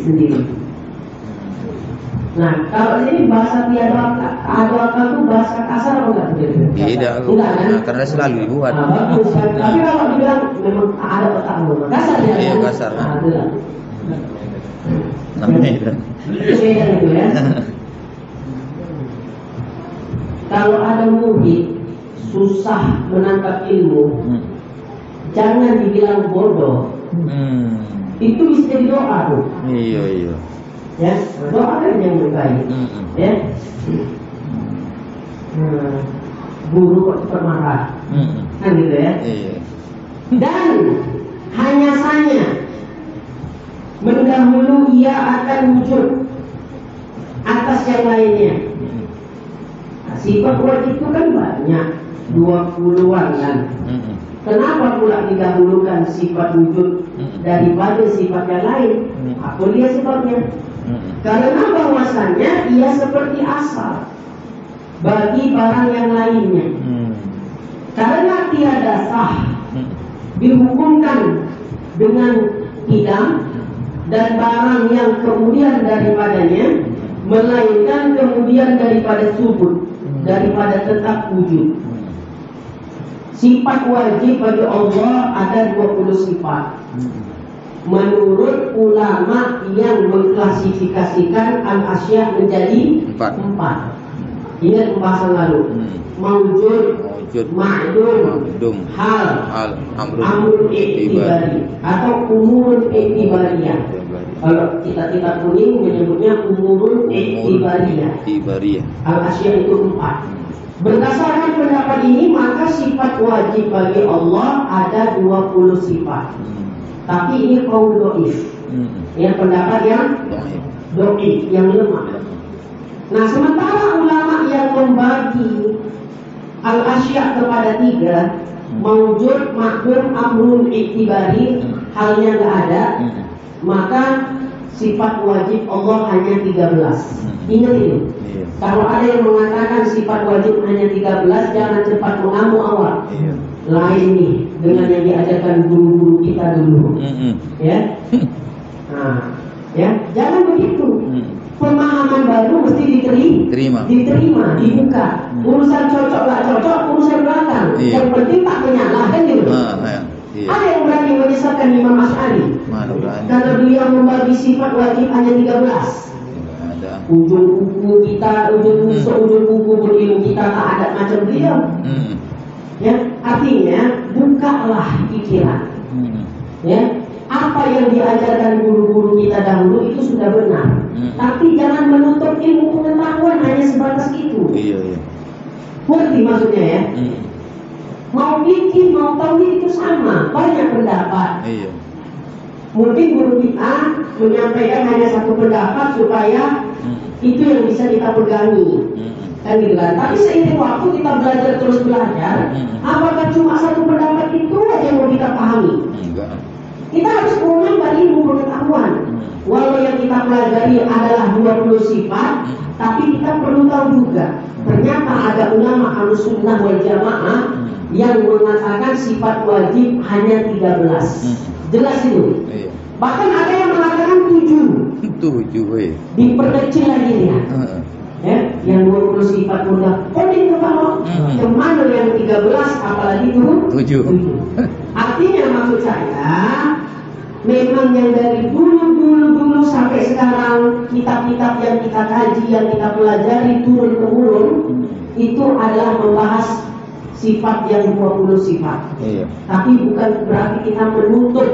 Nah, kalau ini bahasa tiada akal itu bahasa kasar atau enggak? Tidak, kan? Karena selalu dibuat. Bagus kan? Tapi kalau dibilang memang ada otakmu, kasar ya? Iya, kasar. Namanya itu. Beda itu ya. Kalau ada murid susah menangkap ilmu, jangan dibilang bodoh. Itu bisa jadi doa tuh. Iya. Ya, doa kan yang baik. Ya. Guru kok cepat marah. Kan gitu ya. Iya. Dan hanya saja mendahulu ia akan wujud atas yang lainnya. Nah, sifat wajib itu kan banyak, 20-an kan. Kenapa pula didahulukan sifat wujud daripada sifat yang lain? Apa dia sebabnya? Karena bahwasannya ia seperti asal bagi barang yang lainnya. Karena tiada sah dihukumkan dengan idam dan barang yang kemudian daripadanya, melainkan kemudian daripada subut, daripada tetap wujud. Sifat wajib bagi Allah ada 20 sifat. Menurut ulama yang mengklasifikasikan al-asya menjadi 4. Ingat pembahasan lalu. Mawjud, ma'dum, hal, amrun iktibari atau umurun iktibariyah. Kalau kitab-kitab kuning menyebutnya umurun iktibariyah. Al-asya itu 4. Berdasarkan pendapat ini, maka sifat wajib bagi Allah ada 20 sifat. Tapi ini kaul do'if. Yang pendapat yang do'if, yang lemah. Nah, sementara ulama yang membagi al-asya kepada 3, mawjud, ma'dum, amrun iktibari, halnya nggak ada, maka sifat wajib Allah hanya 13. Ingat ini. Kalau ada yang mengatakan sifat wajib hanya 13, jangan cepat mengamuk awal. Lain nih dengan yang diajarkan guru-guru kita dulu. Ya. Nah, ya, jangan begitu. Pemahaman baru mesti diterima, dibuka. Urusan cocok nggak cocok, urusan belakang. Yang penting tak menyalah, kan gitu. Ada yang berani menyesatkan Imam Asy'ari karena beliau membagi sifat wajib hanya 13. Ujung kuku kita, ujung kuku berilmu kita tak ada macam beliau. Ya, artinya bukalah pikiran. Ya, apa yang diajarkan guru-guru kita dahulu itu sudah benar. Tapi jangan menutup ilmu pengetahuan hanya sebatas itu. Ngerti maksudnya ya? Mau bikin, mau tauhid itu sama, banyak pendapat. Mungkin guru kita menyampaikan hanya satu pendapat supaya itu yang bisa kita pegangi. Kan gitu kan? Tapi seiring waktu kita belajar terus belajar, apakah cuma satu pendapat itu aja yang mau kita pahami? Kita harus menambah ilmu pengetahuan. Walau yang kita pelajari adalah 20 sifat, tapi kita perlu tahu juga ternyata ada ulama Ahlussunnah wal Jamaah yang mengatakan sifat wajib hanya 13. Jelas itu. Bahkan ada yang mengatakan 7. Diperkecil lagi ya. Ya, yang 20 sifat mudah. Kodin kepala. Kemana yang 13 apalagi itu 7. Artinya maksud saya, memang yang dari dulu sampai sekarang kitab-kitab yang kita kaji, yang kita pelajari turun temurun itu adalah membahas sifat yang 20 sifat. Tapi bukan berarti kita menutup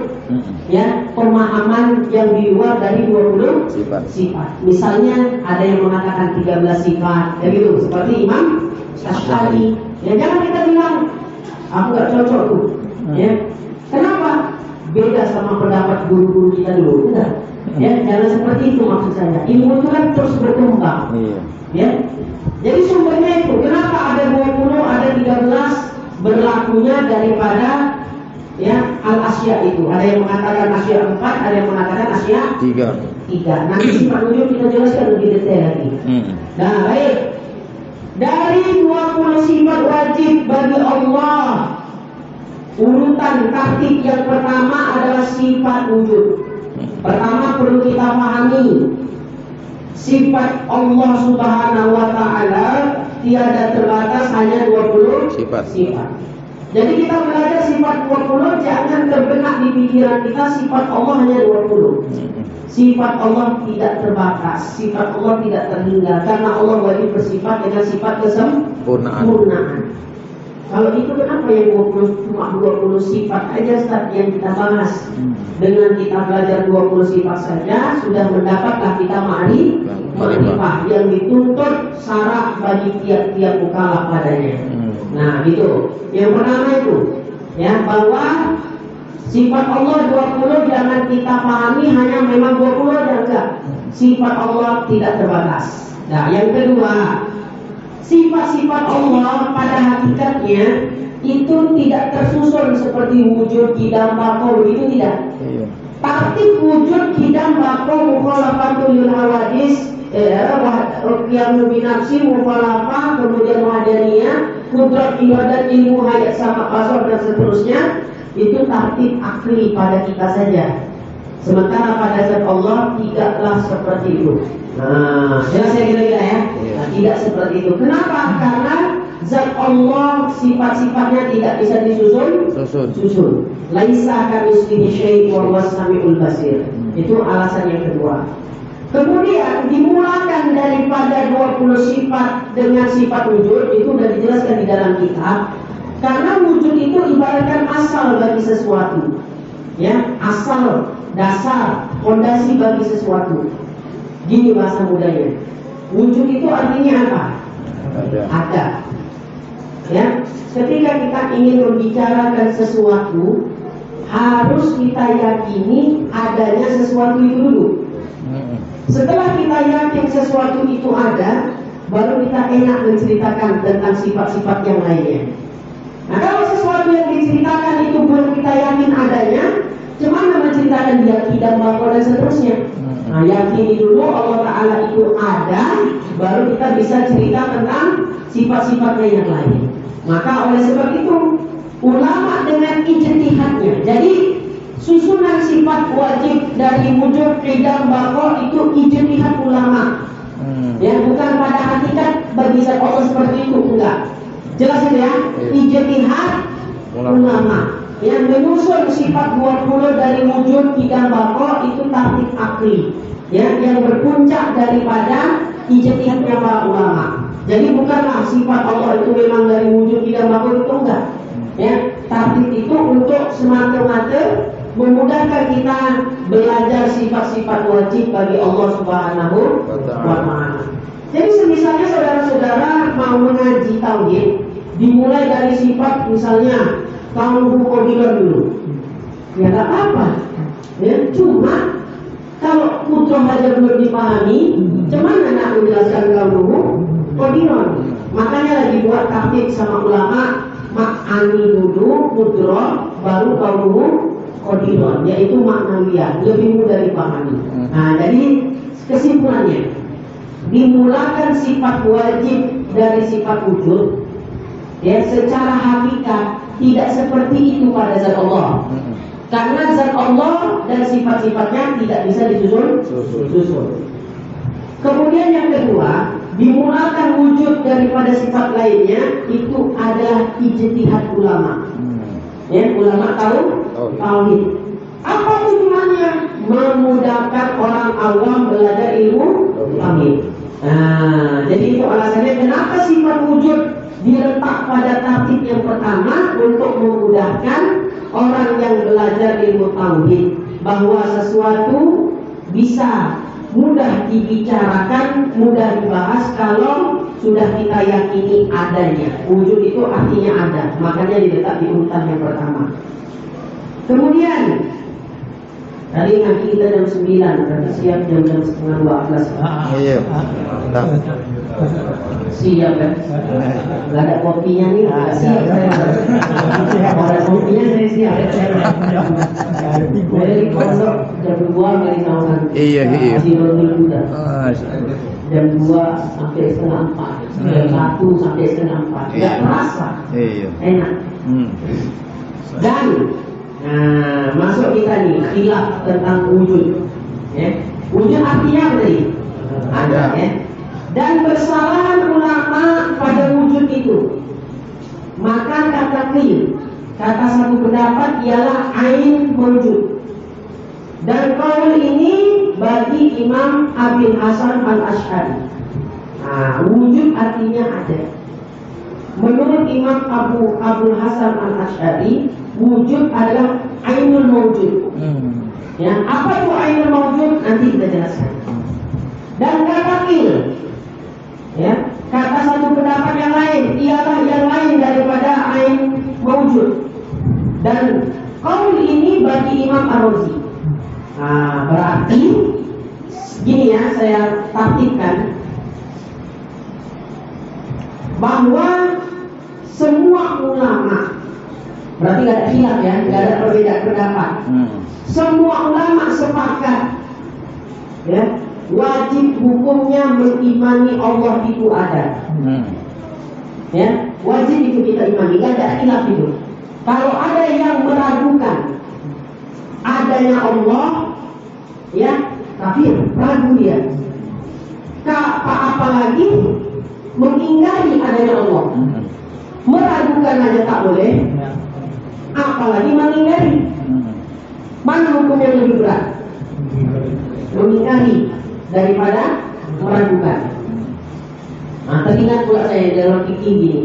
ya pemahaman yang di luar dari 20 sifat. Misalnya ada yang mengatakan 13 sifat, ya gitu, seperti Imam Asy'ari. Ya jangan kita bilang aku nggak cocok tuh. Ya. Kenapa? Beda sama pendapat guru-guru kita dulu. Enggak. Ya, jangan seperti itu maksud saya. Ilmu itu kan terus berkembang. Ya. Jadi sumbernya itu, kenapa ada 20, ada 13 berlakunya daripada ya al-asya itu. Ada yang mengatakan asya 4, ada yang mengatakan asya 3. Nanti sifat wujud kita jelaskan lebih detail lagi. Nah, baik. Dari 20 sifat wajib bagi Allah, urutan tertib yang pertama adalah sifat wujud. Pertama perlu kita pahami sifat Allah Subhanahu wa ta'ala tiada terbatas, hanya 20 sifat. Jadi kita belajar sifat 20, jangan terbenak di pikiran kita sifat Allah hanya 20. Sifat Allah tidak terbatas, sifat Allah tidak terhingga, karena Allah wajib bersifat dengan sifat kesempurnaan. Kalau itu kenapa yang 20, cuma 20 sifat aja Ustaz yang kita bahas? Dengan kita belajar 20 sifat saja sudah mendapatlah kita ma'rifah yang dituntut syarat bagi tiap-tiap mukallaf padanya. Nah, gitu. Yang pertama itu ya, bahwa sifat Allah 20 jangan kita pahami hanya memang 20 aja, enggak. Sifat Allah tidak terbatas. Nah, yang kedua, sifat-sifat Allah pada hakikatnya itu tidak tersusun seperti wujud, qidam, baqa, begitu tidak. Tartib wujud, qidam, baqa, mukhalafatul lil hawadis, qiyamu binafsi, mukhalafah, kemudian wahdaniyah, qudrat, ibadat, ilmu, hayat, sama, basar dan seterusnya, itu tartib akli pada kita saja. Sementara pada zat Allah tidaklah seperti itu. Nah, jelas ya kira-kira ya? Nah, tidak seperti itu. Kenapa? Karena zat Allah sifat-sifatnya tidak bisa disusun. Laisa kamitslihi syai'un wa huwas samiul basir. Itu alasan yang kedua. Kemudian dimulakan daripada 20 sifat dengan sifat wujud, itu sudah dijelaskan di dalam kitab. Karena wujud itu ibaratkan asal bagi sesuatu. Ya, asal, dasar, fondasi bagi sesuatu. Gini bahasa mudanya. Wujud itu artinya apa? Ada. Ya, ketika kita ingin membicarakan sesuatu, harus kita yakini adanya sesuatu itu dulu. Setelah kita yakin sesuatu itu ada, baru kita enak menceritakan tentang sifat-sifat yang lainnya. Nah, kalau sesuatu yang diceritakan itu belum kita yakin adanya, cuman menceritakan dia tidak bakal dan seterusnya. Nah, yakini dulu Allah Ta'ala itu ada, baru kita bisa cerita tentang sifat-sifatnya yang lain. Maka oleh sebab itu, ulama dengan ijtihadnya. Jadi susunan sifat wajib dari wujud, qidam, baqa itu ijtihad ulama. Ya, bukan pada hakikat bagi zat Allah seperti itu, enggak. Jelas ya? Ijtihad ulama. Yang menyusun sifat 20 dari wujud, qidam, baqa itu tartib akli. Ya, yang berpuncak daripada ijtihadnya para ulama. Jadi bukanlah sifat Allah itu memang dari wujud, qidam, baqa itu enggak. Ya, tartib itu untuk semata-mata memudahkan kita belajar sifat-sifat wajib bagi Allah Subhanahu wa Ta'ala. Jadi misalnya saudara-saudara mau mengaji tauhid, dimulai dari sifat misalnya kaunuhu qadiran dulu. Ya enggak apa-apa. Ya, cuma kalau putra saja belum dipahami, cuman nak menjelaskan kaunuhu qadiran. Makanya lagi buat tahdid sama ulama, mak'ani dulu, mudra, baru kaunuhu qadiran, yaitu maknawiyah, lebih mudah dipahami. Nah, jadi kesimpulannya, dimulakan sifat wajib dari sifat wujud. Ya, secara hakikat tidak seperti itu pada zat Allah. Karena zat Allah dan sifat-sifatnya tidak bisa disusun. Kemudian yang kedua, dimulakan wujud daripada sifat lainnya, itu adalah ijtihad ulama. Ya, ulama tahu tauhid. Apa tujuannya? Memudahkan orang awam belajar ilmu tauhid. Nah, jadi itu alasannya kenapa sifat wujud diletak pada tartib yang pertama, untuk memudahkan orang yang belajar ilmu tauhid bahwa sesuatu bisa mudah dibicarakan, mudah dibahas kalau sudah kita yakini adanya. Wujud itu artinya ada, makanya diletak di urutan yang pertama. Kemudian tadi nanti kita jam 9, berarti siap jam 11:30. Iya. Siap kan? Gak ada kopinya nih, siap saya. Kalau ada kopinya saya siap. Dari pondok jam 2 dari kawasan. Iya. Masih juga. Jam 2 sampai setengah 4, jam 1 sampai setengah 4. Gak terasa. Iya. Enak. Dan masuk kita nih khilaf tentang wujud. Ya. Wujud artinya apa tadi? Ada ya. Dan bersalahan ulama pada wujud itu. Maka kata qil, kata satu pendapat ialah ain wujud. Dan qaul ini bagi Imam Abil Hasan Al-Asy'ari. Nah, wujud artinya ada. menurut Imam Abu Hasan Al-Asy'ari, wujud adalah ainul mawjud. Ya, apa itu ainul mawjud? Nanti kita jelaskan. Dan kata qil, ya, kata satu pendapat yang lain, ialah yang lain daripada ain mawjud. Dan qaul ini bagi Imam Ar-Razi. Nah, berarti gini ya, saya tartibkan bahwa semua ulama, berarti gak ada khilaf ya, gak ada perbedaan pendapat. Semua ulama sepakat, ya, wajib hukumnya mengimani Allah itu ada. Ya, wajib itu kita imani, gak ada khilaf itu. Kalau ada yang meragukan adanya Allah, ya, kafir, ragu dia. Apalagi mengingkari adanya Allah. Meragukan aja tak boleh, apalagi mengingkari. Mana hukum yang lebih berat? Mengingkari daripada meragukan. Nah, teringat pula saya dalam fikih gini.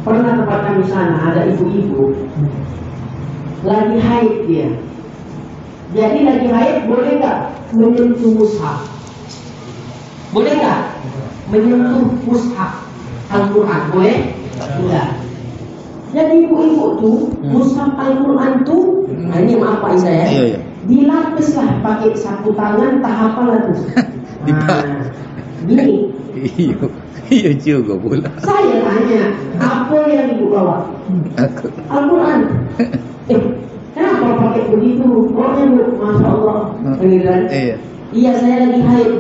Pernah tempat kami sana ada ibu-ibu lagi haid dia. Jadi lagi haid boleh nggak menyentuh mushaf? Boleh nggak menyentuh mushaf Al-Quran? Boleh? Tidak. Jadi ibu-ibu tuh mushaf Al-Quran tuh, nah ini maaf Pak Isa ya, dilapislah pakai sapu tangan, tahapan tuh. Nah, gini. Iya juga pula. Saya tanya, apa yang ibu bawa? Al-Quran. Kenapa pakai begitu? Pokoknya bu, masya Allah. Iya, saya lagi haid.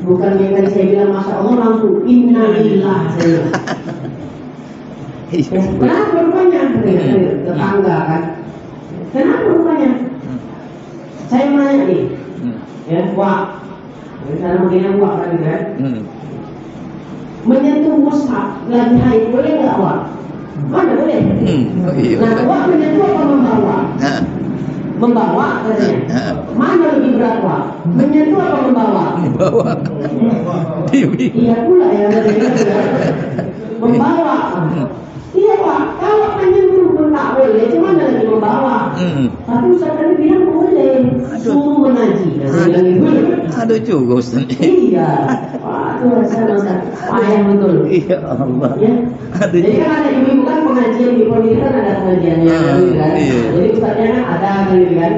Bukan yang tadi saya bilang masya Allah langsung innalillah saya. Kenapa rupanya? Tetangga kan. Kenapa rupanya? Saya nanya nih, ya, wah, cara begini wah kan, kan? Menyentuh mushaf lagi haid boleh nggak wah? Mana boleh? Nah, wah menyentuh apa membawa? Membawa katanya. Mana lebih berat wah? Menyentuh apa membawa? Membawa. Iya pula ya. Membawa. Iya Pak, kalau menyentuh pun tak boleh, cuma lagi membawa. Tapi Ustaz tadi bilang boleh, suruh mengaji. Ada juga Ustaz. Iya, waduh Ustaz, payah betul. Iya Allah. Ya. Jadi kan ada ibu-ibu kan pengajian di pondok kan ada pengajiannya, kan? Jadi Ustaznya kan ada gitu kan.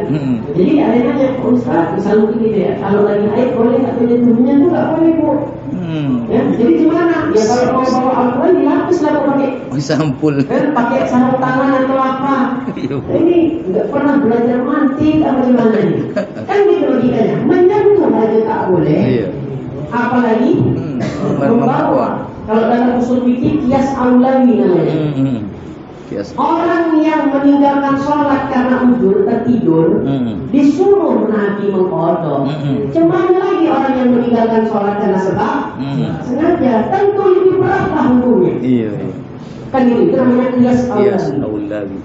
Jadi ada yang nanya, Ustaz, misalnya gitu ya, kalau lagi haid boleh nggak menyentuhnya tuh nggak boleh bu. Ya, jadi gimana? Ya kalau mau bawa Al-Quran dilapis lah pakai sampul. Kan pakai sarung tangan atau apa? Ini nggak pernah belajar mantik apa gimana nih? Kan gitu logikanya. Menyentuh aja tak boleh. Apalagi membawa. Kalau dalam usul fikih kias aulawi namanya. Orang yang meninggalkan sholat karena uzur tertidur disuruh Nabi mengqadha. Cuman lagi orang yang meninggalkan sholat karena sebab sengaja, tentu lebih berat lah hukumnya. Iya. Kan itu namanya qiyas aulawi.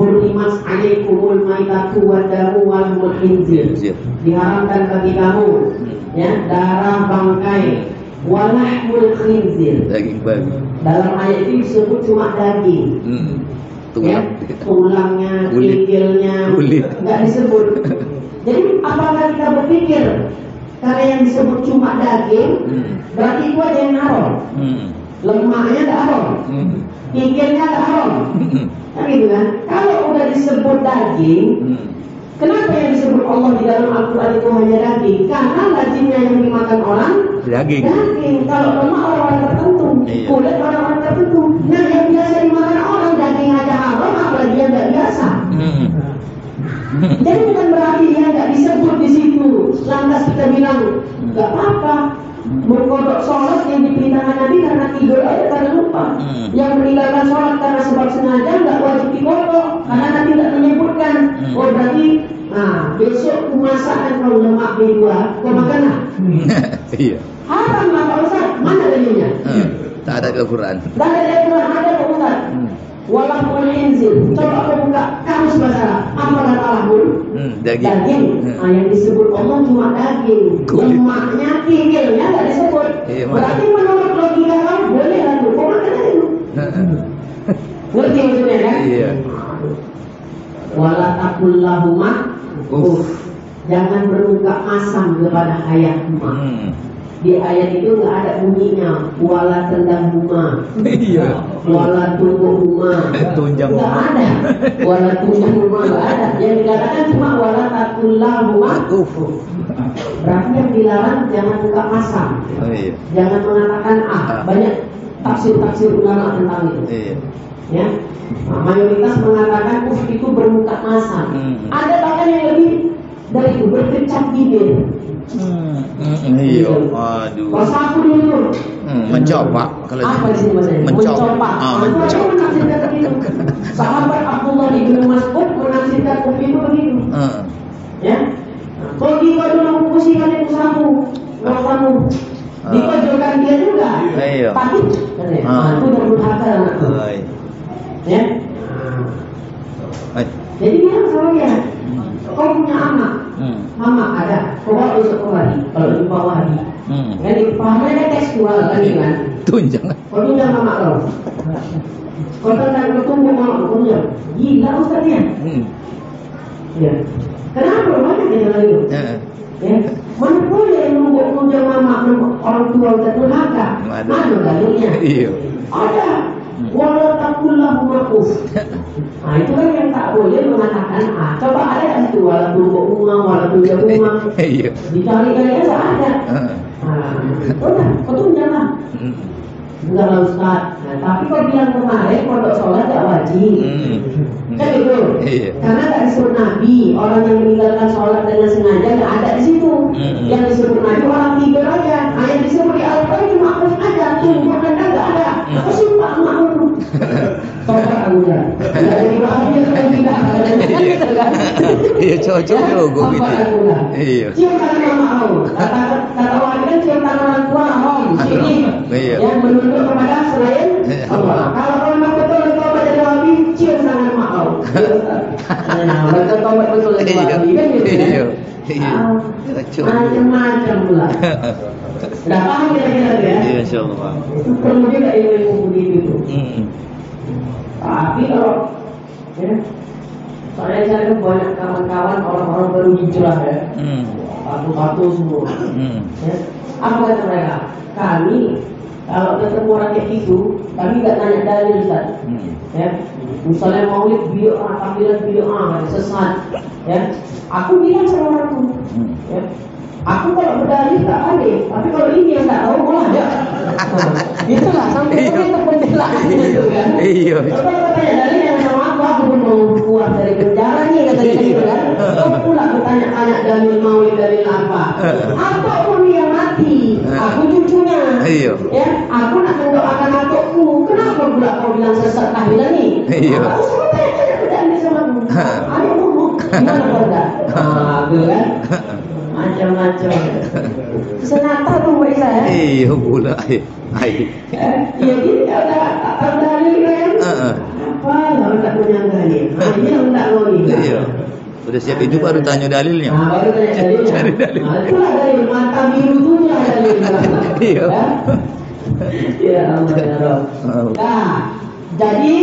Hurrimat alaikumul maitatu wad damu wal khinzir. Diharamkan bagi kamu ya darah bangkai walahmul khinzir. Daging babi. Dalam ayat itu disebut cuma daging. Ya, tulangnya, gigilnya enggak disebut. Jadi apakah kita berpikir karena yang disebut cuma daging berarti itu ada yang haram? Lemaknya enggak haram. Gigilnya enggak haram. Kan gitu kan? Kalau udah disebut daging, kenapa yang disebut Allah di dalam Al-Quran itu hanya daging? Karena lazimnya yang dimakan orang daging. Kalau lemak orang tertentu, kulit orang tertentu. Nah yang biasa dimakan orang daging aja haram, apalagi yang nggak biasa. Jadi bukan berarti dia nggak disebut di situ. Lantas kita bilang nggak apa-apa. Mengkodok sholat yang diperintahkan Nabi karena tidur aja karena lupa. Yang meninggalkan sholat karena sebab sengaja nggak wajib dikodok karena Nabi tidak menyebutkan. Oh berarti, nah besok ku masakan kalau lemak B2, kau makan lah. Iya. Haram lah Pak Ustaz. Mana dalilnya? Tak ada Al-Quran. Tak ada Al-Quran, ada Pak Ustaz. Walahmul khinzir. Coba kau buka kamus bahasa Arab. Apa kata lahmul? Daging. Nah, yang disebut Allah cuma daging. Lemaknya, gigilnya nggak disebut. Berarti menurut logika kamu boleh lah tuh. Kau makan aja dulu. Ngerti maksudnya kan? Iya. Wala taqul lahuma uff. Jangan bermuka masam kepada ayahmu. Di ayat itu nggak ada bunyinya wala tendang huma, Iya. wala tunggu huma, Tunjang nggak ada. Wala tunjang huma nggak ada. Yang dikatakan cuma wala takullah huma. Berarti yang dilarang jangan buka masam, Oh, iya. jangan mengatakan banyak tafsir ulama tentang itu. Iya. Ya, mayoritas mengatakan itu bermuka masam. Ada bahkan yang lebih dari itu berkecap bibir. Iya. Aduh. Bahasa aku dulu. Mencoba kalau Apa di sini bahasanya? mencoba. Mencoba menafsirkan begitu. Sahabat Abdullah bin Mas'ud menafsirkan begitu begitu. Ya. Kalau dia dulu pusingkan itu samu, kamu. Dipojokkan dia juga. Iya. Tapi itu udah durhaka anakku. Ya. Jadi bilang sama dia, kau punya anak. Mama ada, kau bawa besok kembali. Kalau di bawah di, kan pahamnya ada tekstual kan ini kan. Tunjang. Kau tunjang mama kau. Kau tentang kau tunjang mama kau tunjang. Gila Ustaz ya. Ya. Kenapa banyak yang lain itu? Ya. Mana boleh tunjang mama orang tua udah durhaka. Mana dalilnya? Iya. Ada. Wala taqullahu ma'uf. Nah itu kan yang tak boleh mengatakan coba ada kan itu wala tunggu umma wala tunggu umma. Iya. Dicari-cari aja ada. Udah, kau tunjang lah. Enggak lah Ustaz. Nah, tapi kau bilang kemarin pondok sholat tak wajib. Kan itu. Iya. Karena tak disebut Nabi orang yang meninggalkan sholat dengan sengaja nggak ada di situ. Yang disebut Nabi orang tidur aja. Yang disebut di Al-Quran cuma makhluk aja. Tunggu anda nggak ada. Aku sumpah makhluk. Tobat aku ya. Nggak jadi bahagia kalau tidak. Iya cocok juga gitu. Iya. Cium tangan mama kau. Kata orang kan cium tangan orang tua haram. Sini. Iya. Yang menunjuk kepada selain Allah. Kalau kau memang betul kau menjadi wahabi, cium tangan mak kau. Nah, betul kau betul jadi wahabi kan gitu kan? Iya. Macam-macam pula. Dah paham kira-kira ya? Iya, insyaallah. Itu perlu juga ilmu begitu itu. Tapi kalau ya, soalnya saya kan banyak kawan-kawan orang-orang baru hijrah ya, batu-batu semua. Ya. Apa kata mereka? Kami kalau ketemu orang kayak gitu, kami nggak tanya dalil Ustaz. Ya, misalnya maulid bid'ah, tahlilan bid'ah, sesat. Ya, aku bilang sama orang itu. Ya. Aku kalau berdalil tak ada, tapi kalau ini yang tak tahu malah ya. Itulah sampai kita pembelaan gitu kan. Iya. Kalau tanya dalil yang sama aku pun mau keluar dari penjara nih katanya gitu kan. Kau pula bertanya-tanya dalil maulid dalil apa? Apa pun yang mati, aku cucunya. Iya. Ya, aku nak mendoakan anakku. Kenapa pula kau bilang sesat tahlilan nih? Iya. Aku semua tanya-tanya dalil sama aku. Ayo ngomong, gimana kau enggak? Gitu kan. Macam-macam. Senata tuh buat saya. Iya pula. Iya gini ada dalil kan? Apa yang tak menyangkanya? Ini yang tak mau ini. Iya. Udah siap itu baru tanya dalilnya. Baru tanya dalilnya. Cari dalil. Itulah dalil mata biru tu lah dalil. Iya. Ya Allah ya Rabb. Nah, jadi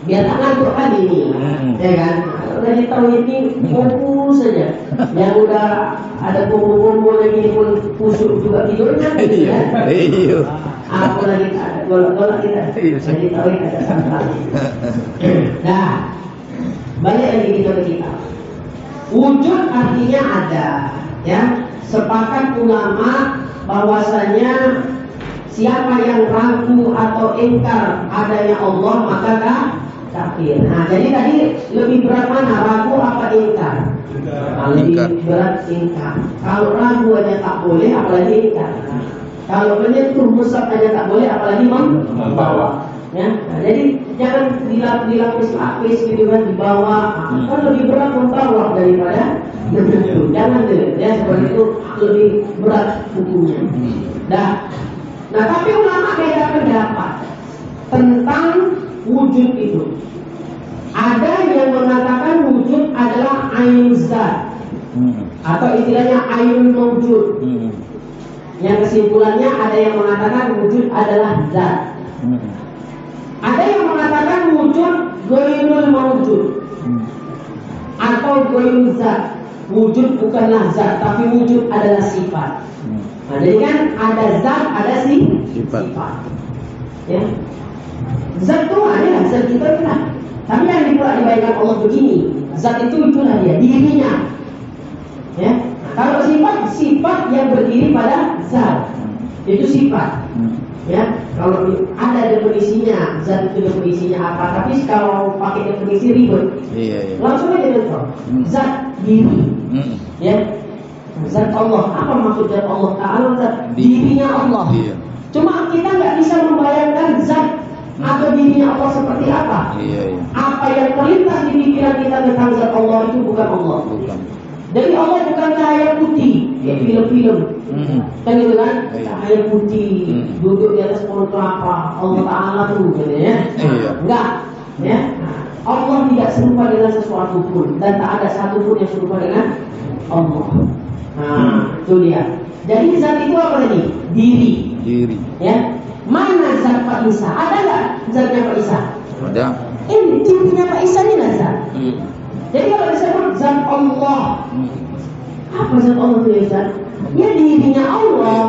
biar tak ngantuk kan ini, ya kan? Udah tahu ini fokus saja. Yang udah ada kumpul-kumpul lagi pun kusuk juga tidur kan? Iya. Iya. Aku lagi ada golak-golak kita. Jadi tahu ada salah. Nah, balik lagi kita ke kita. Wujud artinya ada, ya. Sepakat ulama bahwasanya siapa yang ragu atau ingkar adanya Allah maka kafir. Nah, jadi tadi lebih berat mana, ragu apa ingkar? Lebih berat ingkar. Kalau ragu aja tak boleh, apalagi ingkar. Kalau menyentuh mushaf aja tak boleh, apalagi membawa. Ya, nah, jadi jangan dilapis-lapis gitu kan, dibawa. Kan lebih berat membawa daripada menyentuh. Jangan deh, ya seperti itu lebih berat hukumnya. Nah, tapi ulama beda pendapat tentang wujud itu. Ada yang mengatakan wujud adalah ainul zat atau istilahnya ainul mawjud. Yang kesimpulannya ada yang mengatakan wujud adalah zat. wujud ghairul mawjud atau ghairul zat. Wujud bukanlah zat, tapi wujud adalah sifat. Nah, jadi kan ada zat, ada sifat. Ya. Zat itu ada, zat kita itulah. Tapi yang dibayangkan Allah begini, zat itulah dia, dirinya. Ya. Nah, kalau sifat yang berdiri pada zat, itu sifat. Ya, kalau ada definisinya, zat itu definisinya apa? Tapi kalau pakai definisi ribet, langsung aja contoh. Zat diri, ya. Zat Allah, apa maksud zat Allah Taala? Zat dirinya Allah. Cuma kita nggak bisa membayangkan zat atau dirinya Allah seperti apa. Apa yang terlintas di pikiran kita tentang zat Allah itu bukan Allah. Jadi Allah bukan cahaya putih, kayak film-film. Kan gitu kan? Cahaya putih, duduk di atas pohon kelapa, Allah Ta'ala tuh, gitu ya. Enggak, ya. Allah tidak serupa dengan sesuatu pun, dan tak ada satu pun yang serupa dengan Allah. Nah, itu dia. Jadi zat itu apa tadi? Diri. Ya. Mana zat Pak Isa? Ada nggak zatnya Pak Isa? Ada. Ini dirinya Pak Isa ini lah zat. Jadi kalau disebut zat Allah, apa zat Allah itu ya Ustaz? Ya dirinya Allah.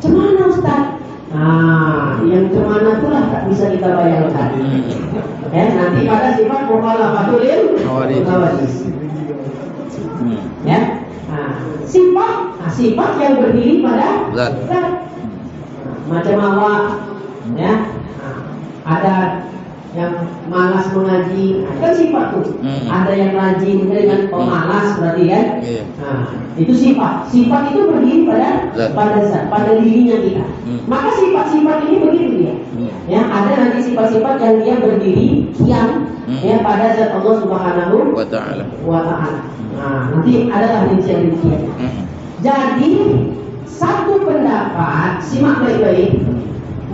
Cemana Ustaz? Nah, yang cemana itulah tak bisa kita bayangkan. Ya, nanti pada sifat mukhalafatul khawadis. Ya, sifat yang berdiri pada zat. Macam awak, ya, ada yang malas mengaji, kan sifat tuh. Ada yang rajin dengan pemalas, berarti kan? Nah, itu sifat. Sifat itu berdiri pada zat, pada dirinya kita. Maka sifat-sifat ini begitu dia. Ya, ada nanti sifat-sifat yang dia berdiri kiam ya pada zat Allah Subhanahu wa Ta'ala. Nah, nanti adalah rincian-rincian. Jadi satu pendapat, simak baik-baik,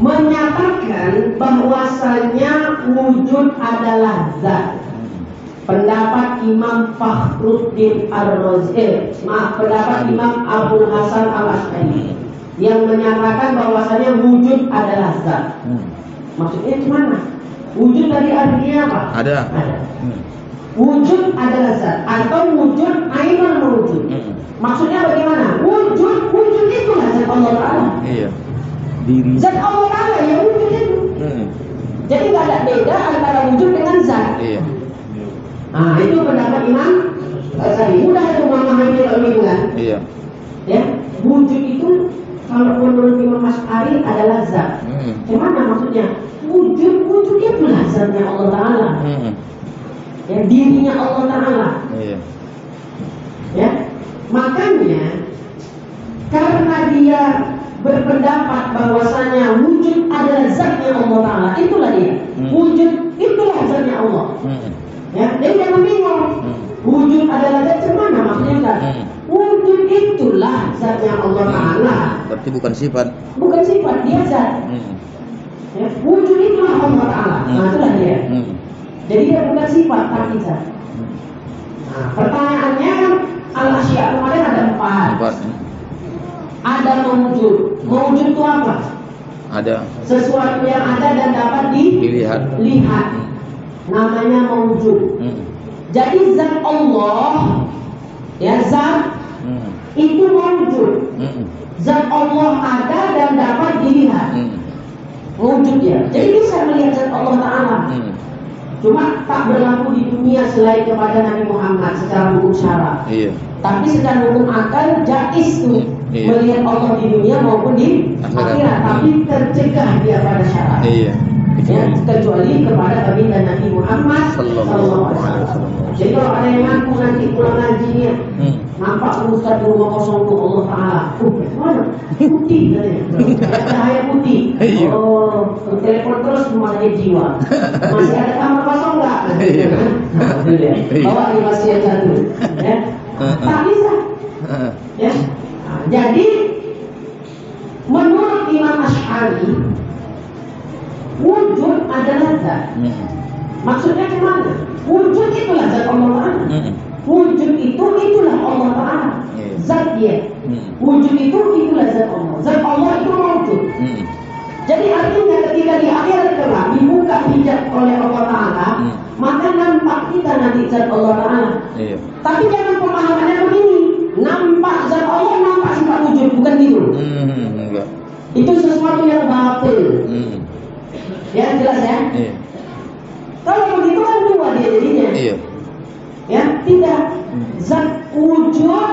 menyatakan bahwasanya wujud adalah zat. Pendapat Imam Fakhruddin Ar-Razi, pendapat Imam Abdul Hasan Al-Asy'ari yang menyatakan bahwasanya wujud adalah zat. Maksudnya gimana? Wujud tadi artinya apa? Ada. Wujud adalah zat atau wujud ainul mawjud. Maksudnya bagaimana? Wujud itulah zat Allah Ta'ala. Diri. Zat Allah Ta'ala yang wujud itu. Jadi nggak ada beda antara wujud dengan zat. Nah, itu pendapat Imam Ghazali. Mudah itu memahami kalau ini kan? Ya, wujud itu kalau menurut Imam Asy'ari adalah zat. Gimana maksudnya? Wujud itulah zatnya Allah Ta'ala. Ya, dirinya Allah Ta'ala. Ya, makanya karena dia berpendapat bahwasanya wujud adalah zatnya Allah Ta'ala, itulah dia. Wujud itulah zatnya Allah. Ya, jadi jangan bingung. Wujud adalah zat, mana maksudnya kan? Wujud itulah zatnya Allah Ta'ala. Berarti bukan sifat. Bukan sifat, dia zat. Ya, wujud itulah Allah Ta'ala. Nah, itulah dia. Jadi dia bukan sifat, tapi zat. Nah, pertanyaannya kan al-asya' kemarin ada 4. Ada mawjud. Mawjud itu apa? Ada. Sesuatu yang ada dan dapat dilihat. Namanya mawjud. Jadi zat Allah, ya zat itu mawjud. Zat Allah ada dan dapat dilihat. Mawjud ya. Jadi bisa melihat zat Allah Ta'ala. Cuma tak berlaku di dunia selain kepada Nabi Muhammad secara hukum syara. Tapi secara hukum akal jaiz tuh melihat Allah di dunia maupun di akhirat, tapi tercegah dia pada syarat. Ya, kecuali kepada baginda Nabi Muhammad sallallahu alaihi wasallam. Jadi kalau ada yang ngaku nanti pulang ngajinya, nampak Ustaz di rumah kosong tuh Allah Ta'ala. Mana? Putih katanya. Cahaya putih. Oh, telepon terus rumahnya jiwa. Masih ada kamar kosong enggak? Bawa di pasien satu. Ya. Tak bisa. Ya. Nah, jadi menurut Imam Asy'ari wujud adalah zat. Maksudnya gimana? Wujud itulah zat Allah Ta'ala. Wujud itulah Allah Ta'ala. Zat dia. Wujud itulah zat Allah. Zat Allah itu wujud. Jadi artinya ketika di akhirat kelak dibuka hijab oleh Allah Ta'ala, maka nampak kita nanti zat Allah Ta'ala. Iya. Tapi jangan pemahamannya begini, nampak zat Allah, nampak sifat wujud, bukan gitu. Enggak. Itu sesuatu yang batil. Ya, jelas ya? Iya. Kalau begitu kan dua dia jadinya. Iya. Ya, tidak. Zat wujud,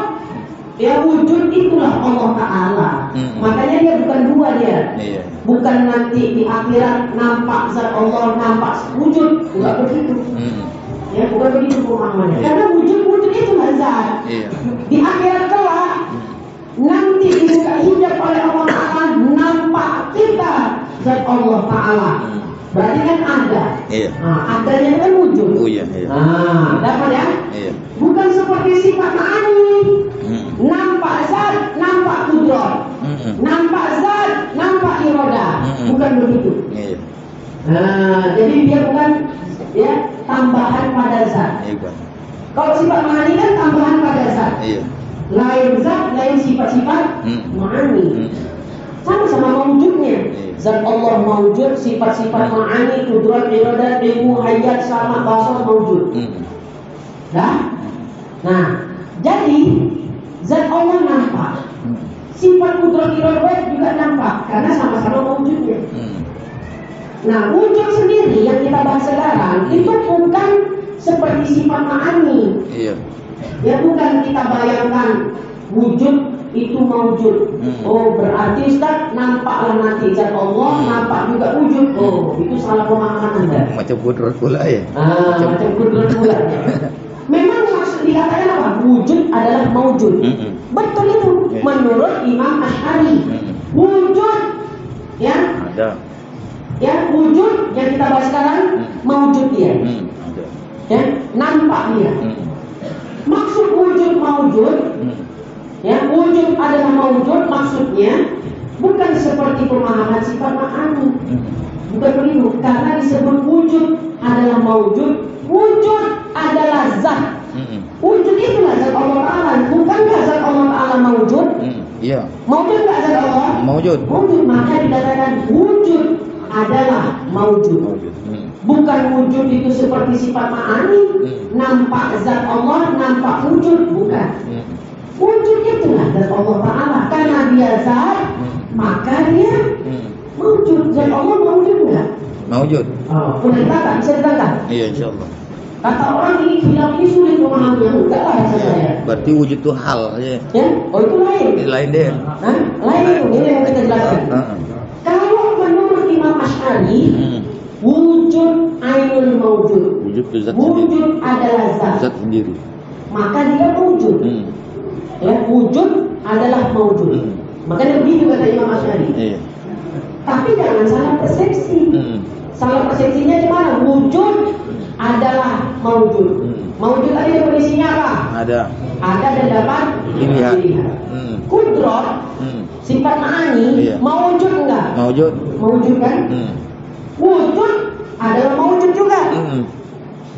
ya wujud itulah Allah Ta'ala. Makanya dia bukan dua dia. Iya. Bukan nanti di akhirat nampak zat Allah, nampak wujud. Bukan begitu. Ya, bukan begitu pemahamannya. Karena wujud itulah zat. Iya. Di akhirat kelak nanti dibuka hijab oleh Allah Ta'ala, nampak kita zat Allah Ta'ala. Berarti kan ada. Iya. Nah, adanya kan wujud. Oh iya, iya. Nah, dapat ya? Iya. Bukan seperti sifat ma'ani. Nampak zat, nampak kudrat. Nampak zat, nampak iroda. Bukan begitu. Iya. Nah, jadi dia bukan ya tambahan pada zat. Iya. Kalau sifat ma'ani kan tambahan pada zat. Iya. Lain zat, lain sifat-sifat ma'ani. Sama-sama mewujudnya. Zat Allah mewujud, sifat-sifat ma'ani, kudrat, iroda, ilmu, hayat, sama, basar mewujud. Dah? Nah, jadi zat Allah nampak. Sifat kudrat, iroda juga nampak karena sama-sama mewujudnya. Nah, wujud sendiri yang kita bahas sekarang itu bukan seperti sifat ma'ani. Iya. Ya, bukan kita bayangkan wujud itu mewujud. Oh, berarti Ustaz nampaklah nanti zat Allah, nampak juga wujud. Oh, itu salah pemahaman Anda. Macam kudrat pula ya. Macam kudrat pula. Memang maksud dikatakan apa? Wujud adalah mewujud. Betul itu. Menurut Imam Asy'ari. Wujud ya. Ada. Ya, wujud yang kita bahas sekarang mewujud dia. Ada. Ya, nampak dia. Maksud wujud mewujud, ya wujud adalah mewujud maksudnya bukan seperti pemahaman sifat ma'ani. Bukan begitu. Karena disebut wujud adalah mewujud, wujud adalah zat. Wujud itulah zat Allah Ta'ala. Bukankah zat Allah Ta'ala mewujud? Iya. Mewujud nggak zat Allah? Mewujud. Mewujud. Maka dikatakan wujud adalah mewujud. Bukan wujud itu seperti sifat ma'ani, nampak zat Allah, nampak wujud, bukan. Wujud itulah zat Allah Ta'ala. Karena dia zat, maka dia mewujud. Zat Allah mewujud enggak? Mewujud. Oh, boleh ditantang, bisa ditantang. Iya, insyaallah. Kata orang ini bilang ini sulit memahaminya, enggak lah rasa saya. Berarti wujud itu hal aja. Ya, oh itu lain. Ini lain deh. Hah? Lain itu, ini yang kita jelaskan. Kalau menurut Imam Asy'ari, wujud ainul mawjud. Wujud itu zat Wujud sendiri. adalah zat. Zat sendiri. Maka dia mewujud. Ya, wujud adalah mewujud. Makanya begitu kata Imam Asy'ari. Iya. Tapi jangan salah persepsi. Salah persepsinya gimana? Wujud adalah mewujud. Mewujud tadi definisinya apa? Ada. Ada dan dapat Dilihat. Kudrat, sifat ma'ani, Iya. mewujud enggak? Mewujud. Mewujud kan? Wujud adalah mewujud juga.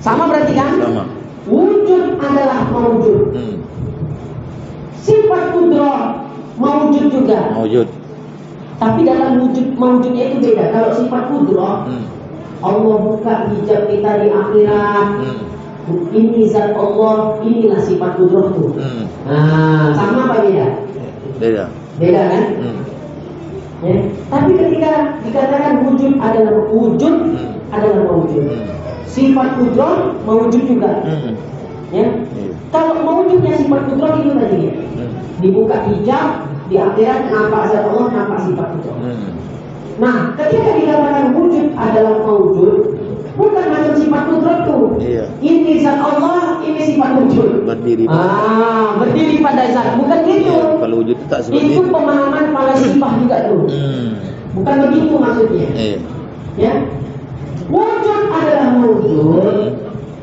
Sama berarti kan? Sama. Wujud adalah mewujud. Sifat kudrat mewujud juga. Mewujud. Tapi dalam wujud mewujudnya itu beda. Kalau sifat kudrat, Allah buka hijab kita di akhirat. Ini zat Allah, inilah sifat kudrat itu. Nah, sama apa beda? Beda. Beda kan? Ya. Tapi ketika dikatakan wujud adalah mewujud. Sifat kudrat mewujud juga. Ya. Kalau mewujudnya sifat kudrat itu tadi ya. Dibuka hijab di akhirat, nampak zat Allah, nampak sifat kudrat. Nah, ketika dikatakan wujud adalah mewujud, bukan macam sifat kudrat tuh. Iya. Ini zat Allah, ini sifat wujud. Berdiri. Berdiri pada zat, bukan gitu. Iya, kalau wujud itu tak seperti Itu pemahaman falsafah juga tuh. Bukan begitu maksudnya. Iya. Ya. Wujud adalah mewujud,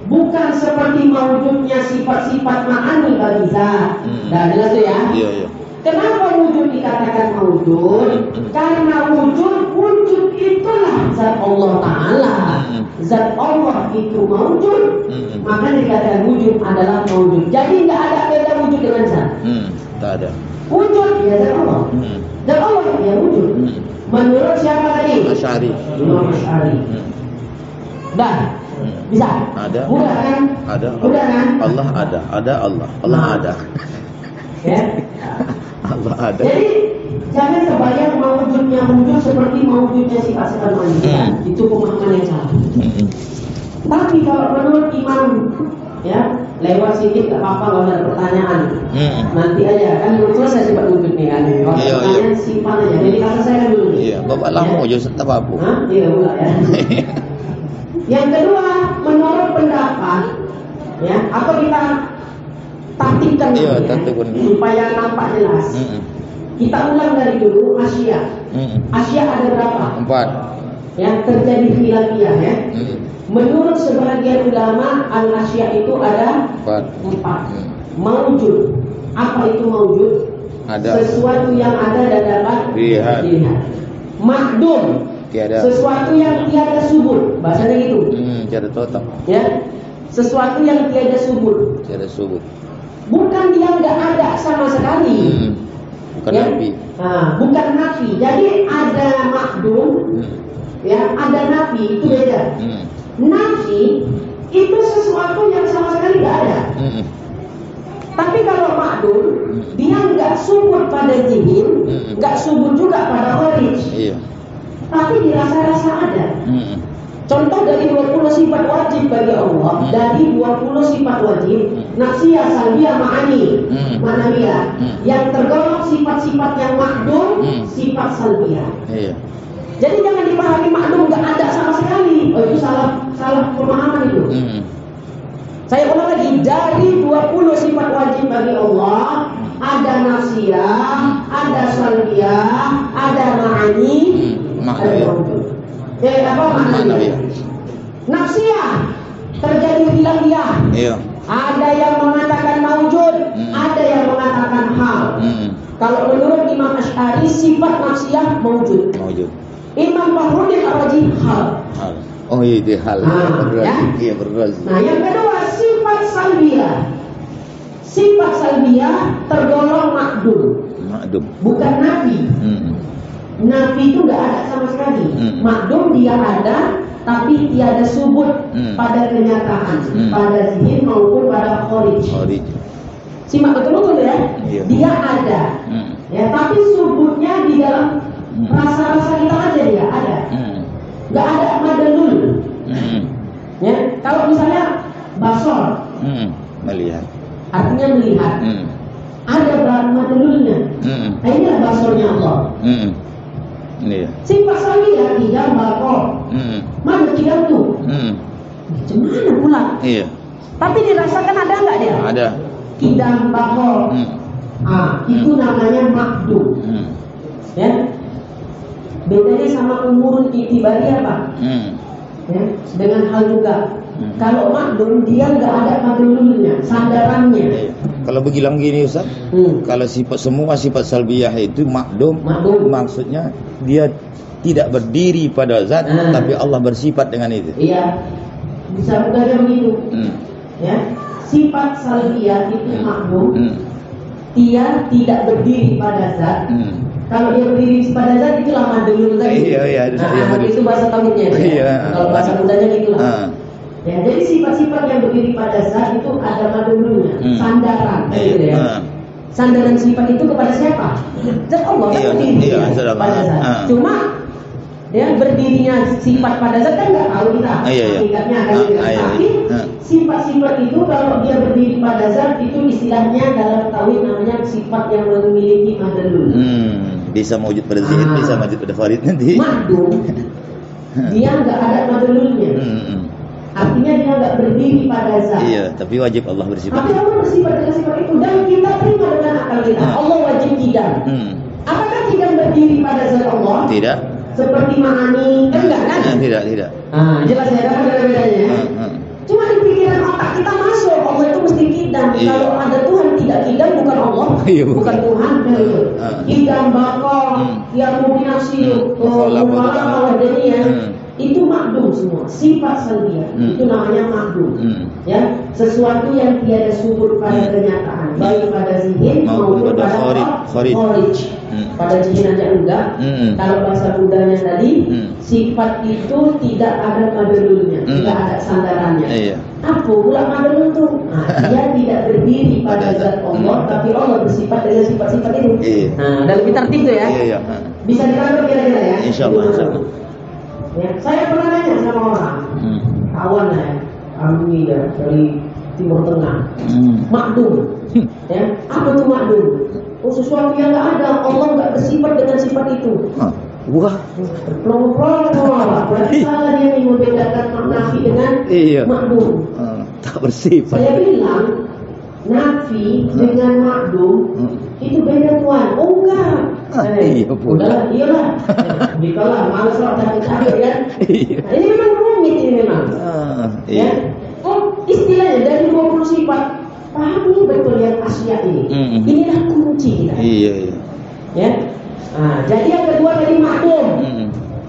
bukan seperti mewujudnya sifat-sifat ma'ani bagi zat. Dah jelas tuh ya? Iya, iya. Kenapa wujud dikatakan mewujud? Karena wujud itulah zat Allah Ta'ala. Zat Allah itu mewujud. Maka dikatakan wujud adalah mewujud. Jadi tidak ada beda wujud dengan zat. Tak ada. Wujud ya zat Allah. Dan Allah yang wujud. Menurut siapa tadi? Asy'ari. Imam Asy'ari. Dah. Bisa? Ada. Mudah kan? Ada. Mudah kan? Allah ada. Ada Allah. Allah ada. Ya. Allah ada. Jadi jangan kebayang mewujudnya wujud seperti mewujudnya sifat-sifat manusia. Itu pemahaman yang salah. Tapi kalau menurut Imam, ya lewat sedikit gak apa-apa kalau ada pertanyaan. Nanti aja kan belum selesai sifat wujud nih kan. Kalau pertanyaan sifat aja. Jadi kata saya kan dulu nih. Iya, Bapak lama aja setap apa? Iya pula ya. Yang kedua, menurut pendapat, ya, atau kita taktikkan Iya, ya, taktikkan. supaya nampak jelas. Kita ulang dari dulu Asya. Asya ada berapa? 4. Yang terjadi khilafiyah ya. Menurut sebagian ulama al-asya itu ada 4. Maujud. Apa itu maujud? Ada. Sesuatu yang ada dan dapat dilihat. Makdum. Tiada. Sesuatu yang tiada subur. Bahasanya gitu. Tiada total. Ya. Sesuatu yang tiada subur. Tiada subur. Bukan dia nggak ada sama sekali. Bukan ya? nafi. Bukan nafi. Jadi ada makdum. Ya, ada nafi itu beda. Nafi itu sesuatu yang sama sekali nggak ada. Tapi kalau makdum, dia nggak subur pada zihin, nggak subur juga pada kharij. Iya. Tapi dirasa-rasa ada. Contoh dari 20 sifat wajib bagi Allah, dari 20 sifat wajib, nafsiyah, salbiyah, ma'ani, ma'nawiyah, yang tergolong sifat-sifat yang makdum, sifat salbiyah. Iya. Jadi jangan dipahami makdum nggak ada sama sekali. Oh itu salah pemahaman itu. Saya ulang lagi, dari 20 sifat wajib bagi Allah, ada nafsiyah, ada salbiyah, ada ma'ani, ada wujud. Apa maknanya? Nafsiyah terjadi khilafiyah. Iya. Ada yang mengatakan maujud, ada yang mengatakan hal. Kalau menurut Imam Asy'ari sifat nafsiyah maujud. Imam Fakhruddin Ar-Razi hal. Oh iya dia hal. Ya? Iya berrazi. Nah yang kedua sifat salbiyah. Sifat salbiyah tergolong makdum. Bukan nafi. Nafi itu nggak ada sama sekali. Makdum dia ada, tapi tiada subut pada kenyataan, pada zihin maupun pada kharij. Simak betul-betul ya. Iya. Dia ada, ya, tapi subutnya di dalam rasa-rasa kita aja dia ada. Nggak ada madalul. Ya, kalau misalnya basor, melihat. Artinya melihat. Ada berapa madalulnya? Nah, inilah basornya Allah. Iya. Sifat salbiyah tidak bakor. Mana tidak tuh? Gimana pula? Iya. Tapi dirasakan ada nggak dia? Ada. Tidak bakor. Itu namanya makdum. Ya. Bedanya sama umurun itibari apa? Ya, dengan hal juga. Kalau makdum dia nggak ada madalulnya, sandarannya. Kalau bilang gini Ustaz, kalau semua sifat salbiyah itu makdum, maksudnya dia tidak berdiri pada zat, tapi Allah bersifat dengan itu. Iya, bisa mudahnya begitu. Ya, sifat salbiyah itu makdum, dia tidak berdiri pada zat. Kalau dia berdiri pada zat itulah madalul tadi. Iya, itu bahasa tauhidnya. Iya. Kalau bahasa mudahnya gitulah. Ya, jadi sifat-sifat yang berdiri pada zat itu ada madalulnya, sandaran, gitu ya. Sandaran sifat itu kepada siapa? Zat Allah kan berdiri pada zat. Cuma ya berdirinya sifat pada zat kan nggak tahu kita hakikatnya kan gitu. Tapi sifat-sifat itu kalau dia berdiri pada zat itu istilahnya dalam tauhid namanya sifat yang memiliki madalul. Bisa mewujud pada zihin, bisa mewujud pada kharij nanti. Madum, dia nggak ada madalulnya. Artinya dia nggak berdiri pada zat. Iya, tapi wajib Allah bersifat. Tapi Allah bersifat dengan sifat itu dan kita terima dengan akal kita. Allah wajib kidam. Apakah kidam berdiri pada zat Allah? Tidak. Seperti ma'ani, enggak kan? Tidak. Jelas ya, kan ada bedanya ya. Cuma di pikiran otak kita masuk Allah itu mesti kidam. Kalau ada Tuhan tidak kidam bukan Allah, bukan Tuhan. Kidam bakal yang mubinasi, Allah jadi ya. itu makdum semua, sifat salbiyah itu namanya makdum. Ya, sesuatu yang tiada subur pada kenyataan, baik pada zihin maupun pada kharij. Pada zihin aja enggak. Kalau bahasa Budanya tadi, sifat itu tidak ada madlulnya, tidak ada sandarannya. Apa pula madlul itu? Dia tidak berdiri pada zat Allah, tapi Allah bersifat dengan sifat-sifat itu. Nah, dalam tertib itu ya. Bisa dirangkum kira-kira ya. Insyaallah. Ya, saya pernah nanya sama orang, kawan ya, kami ya dari Timur Tengah, makdum, ya, apa itu makdum? Oh, sesuatu yang nggak ada, Allah nggak bersifat dengan sifat itu. Wah, plong-plong, berarti salah dia membedakan nafi dengan makdum. Tak bersifat. Saya bilang nafi dengan makdum itu beda tuan. Oh enggak. Udahlah, iyalah. Dikalah malas lah capek-capek kan. Nah, ini memang rumit ini memang. Ya. Oh, istilahnya dari 20 sifat. Pahami betul yang asya ini. Inilah kunci kita. Ya. Nah, jadi yang kedua dari makdum.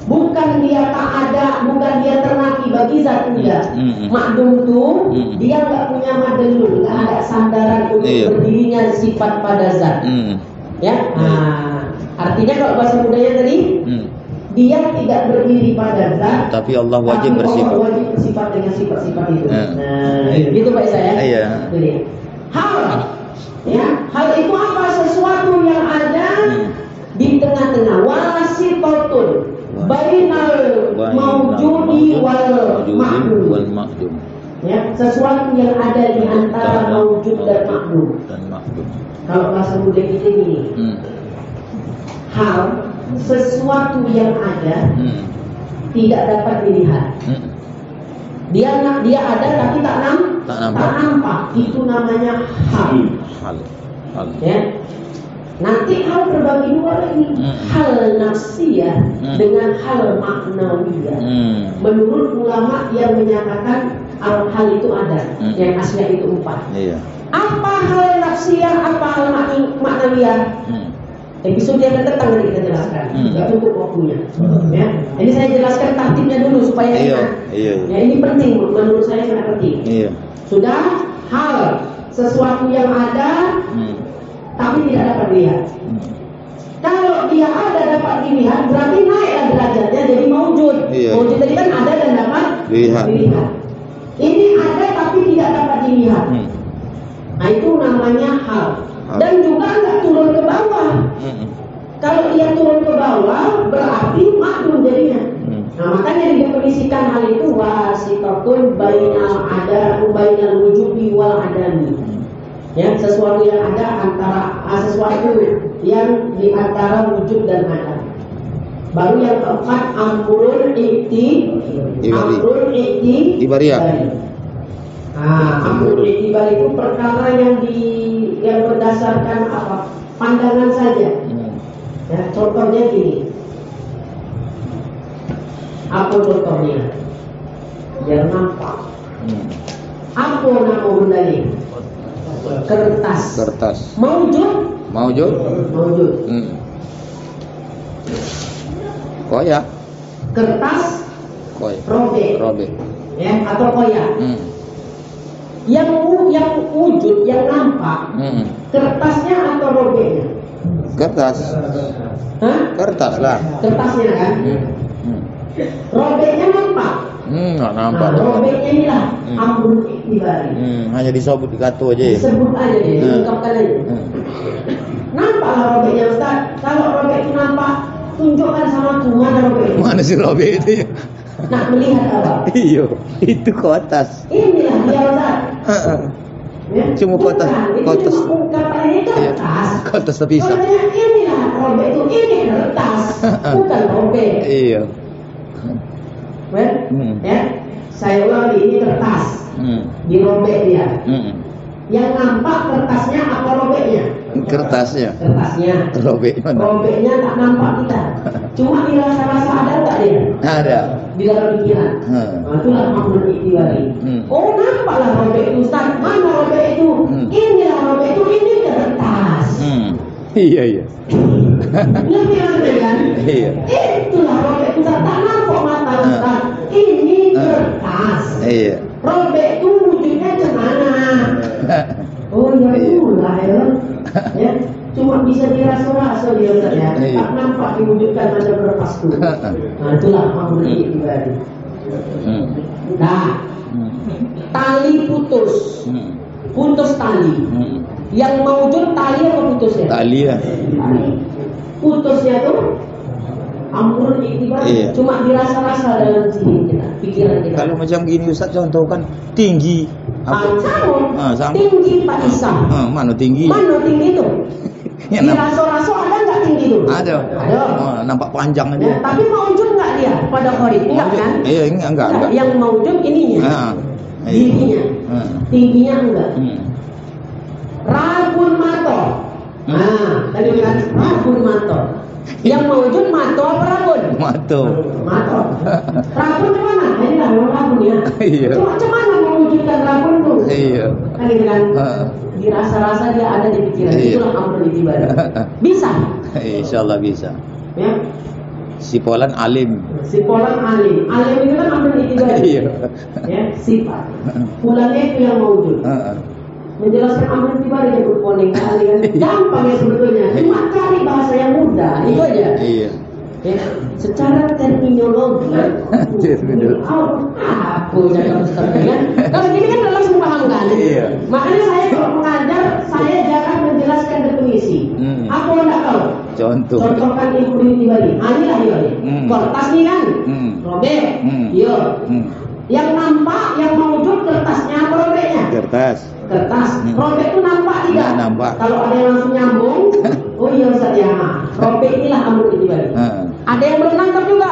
Bukan dia tak ada, bukan dia ternafi bagi zat enggak. Makdum itu dia enggak punya madlul, enggak ada sandaran untuk berdirinya sifat pada zat. Ya. Artinya kalau bahasa Budanya tadi, dia tidak berdiri pada zat, tapi Allah wajib bersifat. Allah wajib bersifat dengan sifat-sifat itu. Nah, gitu Pak saya. Hal itu apa? Sesuatu yang ada di tengah-tengah, wasitotun bainal maujudi wal makdum. Ya, sesuatu yang ada di antara maujud dan makdum. Kalau bahasa Buddha kita ini, hal sesuatu yang ada tidak dapat dilihat. Dia ada tapi tak nampak. Itu namanya hal. Ya. Nanti hal terbagi dua lagi, hal nafsiyah dengan hal maknawiyah. Menurut ulama yang menyatakan hal itu ada, yang aslinya itu 4. Apa hal nafsiyah, apa hal maknawiyah? Episode yang datang nanti kita jelaskan, nggak cukup waktunya. Ya, ini saya jelaskan tartibnya dulu supaya enak. Ya, ini penting, menurut saya sangat penting. Sudah, hal sesuatu yang ada tapi tidak dapat dilihat. Kalau dia ada dapat dilihat, berarti naiklah derajatnya jadi maujud. Maujud tadi kan ada dan dapat dilihat. Ini ada tapi tidak dapat dilihat. Nah, itu namanya hal. Dan juga nggak turun ke bawah. Kalau dia turun ke bawah, berarti makdum jadinya. Nah, makanya didefinisikan hal itu wasitotun bainal wujudi wal adami. Ya, sesuatu yang ada sesuatu yang di antara wujud dan adam. Baru yang keempat amrul ibariyah. Amrul ibariyah itu perkara yang berdasarkan apa? Pandangan saja. Ya, contohnya gini. Apa contohnya? Biar nampak. Apa nama benda ini? Kertas. Maujud. Koyak. Kertas. Robek. Ya, atau koyak. Yang wujud, yang nampak. Kertasnya atau robeknya? Kertas. Kertas lah. Kertasnya kan. Robeknya nampak. Nggak nampak. Robeknya inilah amrul iktibari. Hanya disebut di kartu aja. Disebut aja deh, diungkapkan aja. Nampaklah robeknya Ustaz. Kalau robek itu nampak, tunjukkan sama aku mana robek. Mana si robek itu ya? Nah, melihat apa? Iya, itu kotas. Inilah dia Ustaz. Ya? Cuma kotas. Cuma ungkapannya kertas. Kotas terpisah. Inilah robek itu, ini kertas, bukan robek. Iya. Ya, saya ulangi, ini kertas, dirobek dia. Yang nampak kertasnya apa robeknya? Kertasnya. Robeknya tak nampak kita. Cuma dirasa-rasa ada tak dia? Ada. Di dalam pikiran. Itulah makhluk iktibari. Oh, nampaklah robek itu Ustaz. Mana robek itu? Inilah robek itu, ini kertas. Iya. Ngerti kan? Iya. Itulah robek itu Ustaz. Tak nampak mata Ustaz, ini kertas. Iya. Robek itu wujudnya cemana? Oh ya pula ya. Cuma bisa dirasa-rasa dia Ustaz ya. Tak nampak diwujudkan pada kertas itu. Nah itulah amrul i'tibari. Nah, tali putus. Putus tali. Yang maujud tali apa putusnya? Tali ya. Putusnya tuh amrul i'tibari. Cuma dirasa-rasa dalam sini kita, pikiran kita. Kalau macam gini Ustaz contohkan tinggi. Sama. Tinggi Pak Isa. Mana tinggi? Mana tinggi itu? Ya, Dirasa-rasa ada nggak tinggi itu? Ada. Nampak panjang aja. Ya, tapi maujud nggak dia pada kharij? Enggak kan? Iya, enggak. Yang maujud ininya. Tingginya. Tingginya enggak. Rabun mato. Tadi kan rabun mato. Yang maujud mato apa rabun? Mato. Rabun mana? Ini lah rabun ya. Iya. Cuma mana mewujudkan rabun tuh? Iya. Kan dirasa-rasa dia ada di pikiran. Itulah amrul i'tibari. Bisa. Insyaallah bisa. Ya. Sipolan alim. Alim itu kan amrul i'tibari. Iya. Ya, sifat. Pulangnya itu yang maujud. Menjelaskan amrul i'tibari itu poning kali kan. Gampang ya sebetulnya. Cuma cari bahasa yang mudah. Itu aja. Iya. Ya, secara terminologi. Aku jangan Ustaz kan. Kalau gini kan langsung paham kan. Iya. Makanya saya kalau mengajar saya jarang menjelaskan definisi. Aku enggak tahu. Contohkan amrul i'tibari. Inilah dia. Kertas nih kan. Robek. Iya. Yang nampak, yang maujud kertasnya apa robeknya? Kertas. Robek itu nampak tidak? Nampak. Kalau ada yang langsung nyambung, oh iya Ustaz ya. Robek inilah amrul i'tibari. Ada yang belum nangkap juga.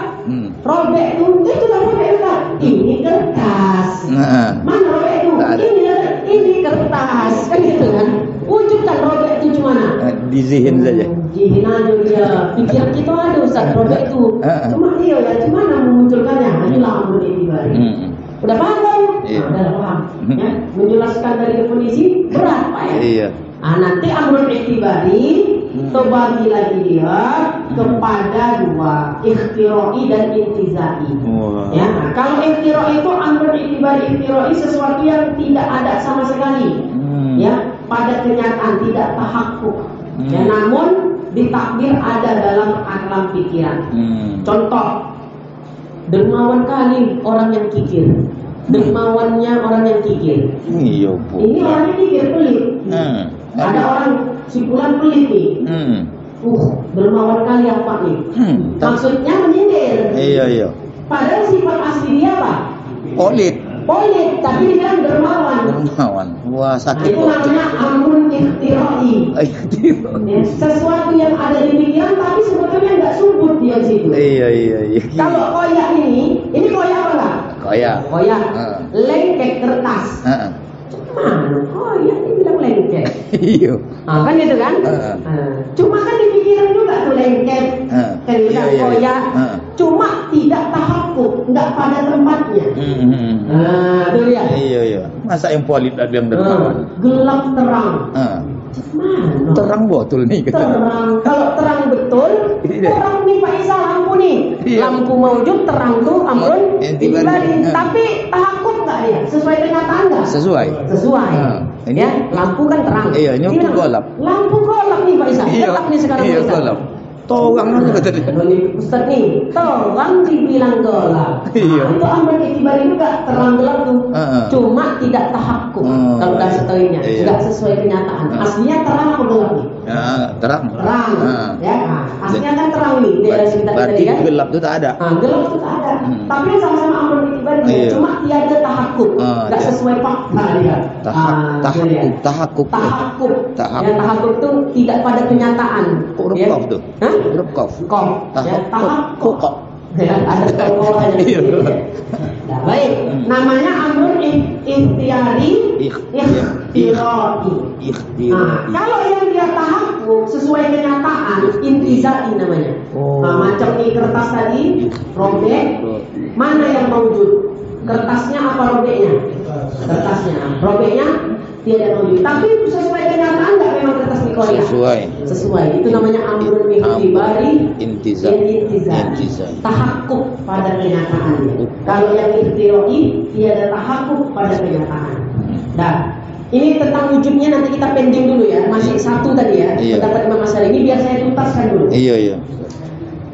Robek itu lah robek Ustaz. Ini kertas. Mana robek itu? Ini kertas. Kan gitu kan? Wujudkan robek itu cuma di zihin saja. Zihin aja dia. Pikiran kita ada Ustaz robek itu. Cuma dia ya, cuma memunculkannya. Inilah amrul i'tibari. Udah paham kan? Iya. Udah paham. Ya, menjelaskan dari definisi berat Pak ya. Iya. Nanti amrul i'tibari terbagi lagi dia kepada dua, ikhtiroi dan intizai. Ya, nah, kalau ikhtiroi itu amrul i'tibari sesuatu yang tidak ada sama sekali. Ya, pada kenyataan tidak tahakkuk. Ya, namun ditakdir ada dalam alam pikiran. Contoh, dermawan kali orang yang kikir. Dermawannya orang yang kikir. Iya, Bu. Ini orangnya kikir, pelit. Ada orang simpulan pelit nih. Dermawan kali apa nih? Maksudnya menyindir. Iya. Padahal sifat asli dia apa? Polit, tapi dia bilang dermawan. Wah, sakit. Itu namanya amrul i'tibari. Sesuatu yang ada di pikiran tapi sebetulnya nggak subut dia di situ. Iya. Kalau koyak ini koyak apa enggak? Koyak. Lengket kertas. Mana koyak ini bilang lengket. Iya. Kan gitu kan? Cuma kan di pikiran juga tuh lengket. Kan bilang koyak. Cuma tidak tahakkuk, enggak pada tempatnya. Itu dia. Iya. Masa yang polit ada yang dermawan? Gelap terang. Mana? Terang betul nih. Terang. Kalau terang betul, terang nih Pak Isa lampu nih. Lampu maujud terang tuh amrul i'tibari. Tapi tahakkuk enggak dia? Sesuai kenyataan enggak? Sesuai. Ya, lampu kan terang. Iya, ini golap. Lampu golap nih Pak Isa. Gelap nih sekarang Pak Isa. Golap. Torang kata dia. Ustaz nih, torang dibilang gelap. Itu amrul i'tibari juga, terang gelap tuh. Cuma tidak tahakkuk. Kalau bahasa taunya, enggak sesuai kenyataan. Aslinya terang apa gelap nih? Terang. Ya, aslinya kan terang nih. Berarti gelap itu tak ada. Gelap itu tak ada. Tapi sama-sama amrul i'tibari, cuma tiada tahakkuk. Enggak sesuai fakta dia. Tahakkuk. Yang tahakkuk itu tidak pada kenyataan. Huruf tuh. Huruf Qaf. Tahakkuk. Ada tololanya. Nah, baik. Namanya amrul i'tibari ikhtiroi. Kalau yang dia tahakkuk sesuai kenyataan, intizai namanya. Macam di kertas tadi, robek. Mana yang maujud? Kertasnya apa robeknya? Kertasnya. Robeknya tidak maujud. Tapi sesuai kenyataan enggak memang kertas ini sesuai. Itu namanya amrun ihtibari, intizar. Tahakkuk pada kenyataannya. Kalau yang ihtiroi tiada tahakkuk pada kenyataan. Nah, ini tentang wujudnya nanti kita pending dulu ya. Masih satu tadi ya. Pendapat Imam Asy'ari ini biar saya tuntaskan dulu. Iya.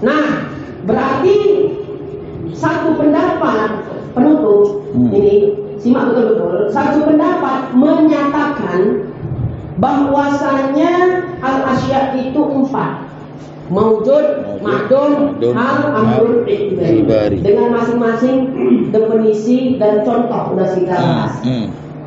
Nah, berarti satu pendapat penutup ini simak betul-betul. Satu pendapat menyatakan bahwasanya al-asya itu 4. Maujud, ma'dum, hal, amrun, iktibari. Dengan masing-masing definisi dan contoh sudah kita bahas.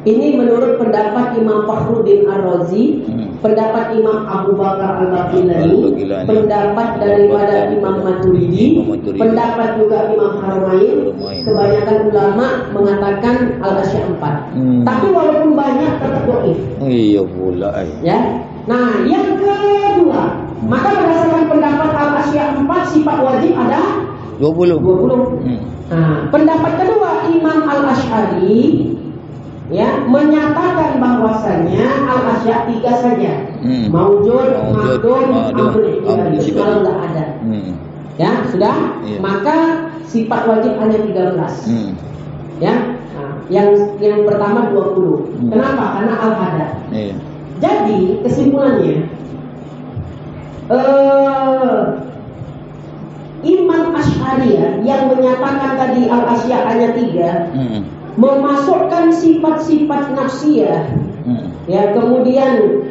Ini menurut pendapat Imam Fakhruddin Ar-Razi, pendapat Imam Abu Bakar Al-Baqillani, pendapat daripada Imam Maturidi, pendapat juga Imam Haramain. Kebanyakan ulama mengatakan al-asya 4. Tapi walaupun banyak tetap dhaif. Iya pula. Ya. Nah, yang kedua, maka berdasarkan pendapat al-asya 4 sifat wajib ada 20. Nah, pendapat kedua Imam Al-Asy'ari menyatakan bahwasanya al-asya 3 saja. Maujud, ma'dum, amrun, iktibari. Kalau enggak ada. Ya, sudah? Maka sifat wajib hanya 13. Ya. Nah, yang pertama 20. Kenapa? Karena al-hada. Jadi, kesimpulannya Imam Asy'ari yang menyatakan tadi al-asya hanya 3 memasukkan sifat-sifat nafsiyah, kemudian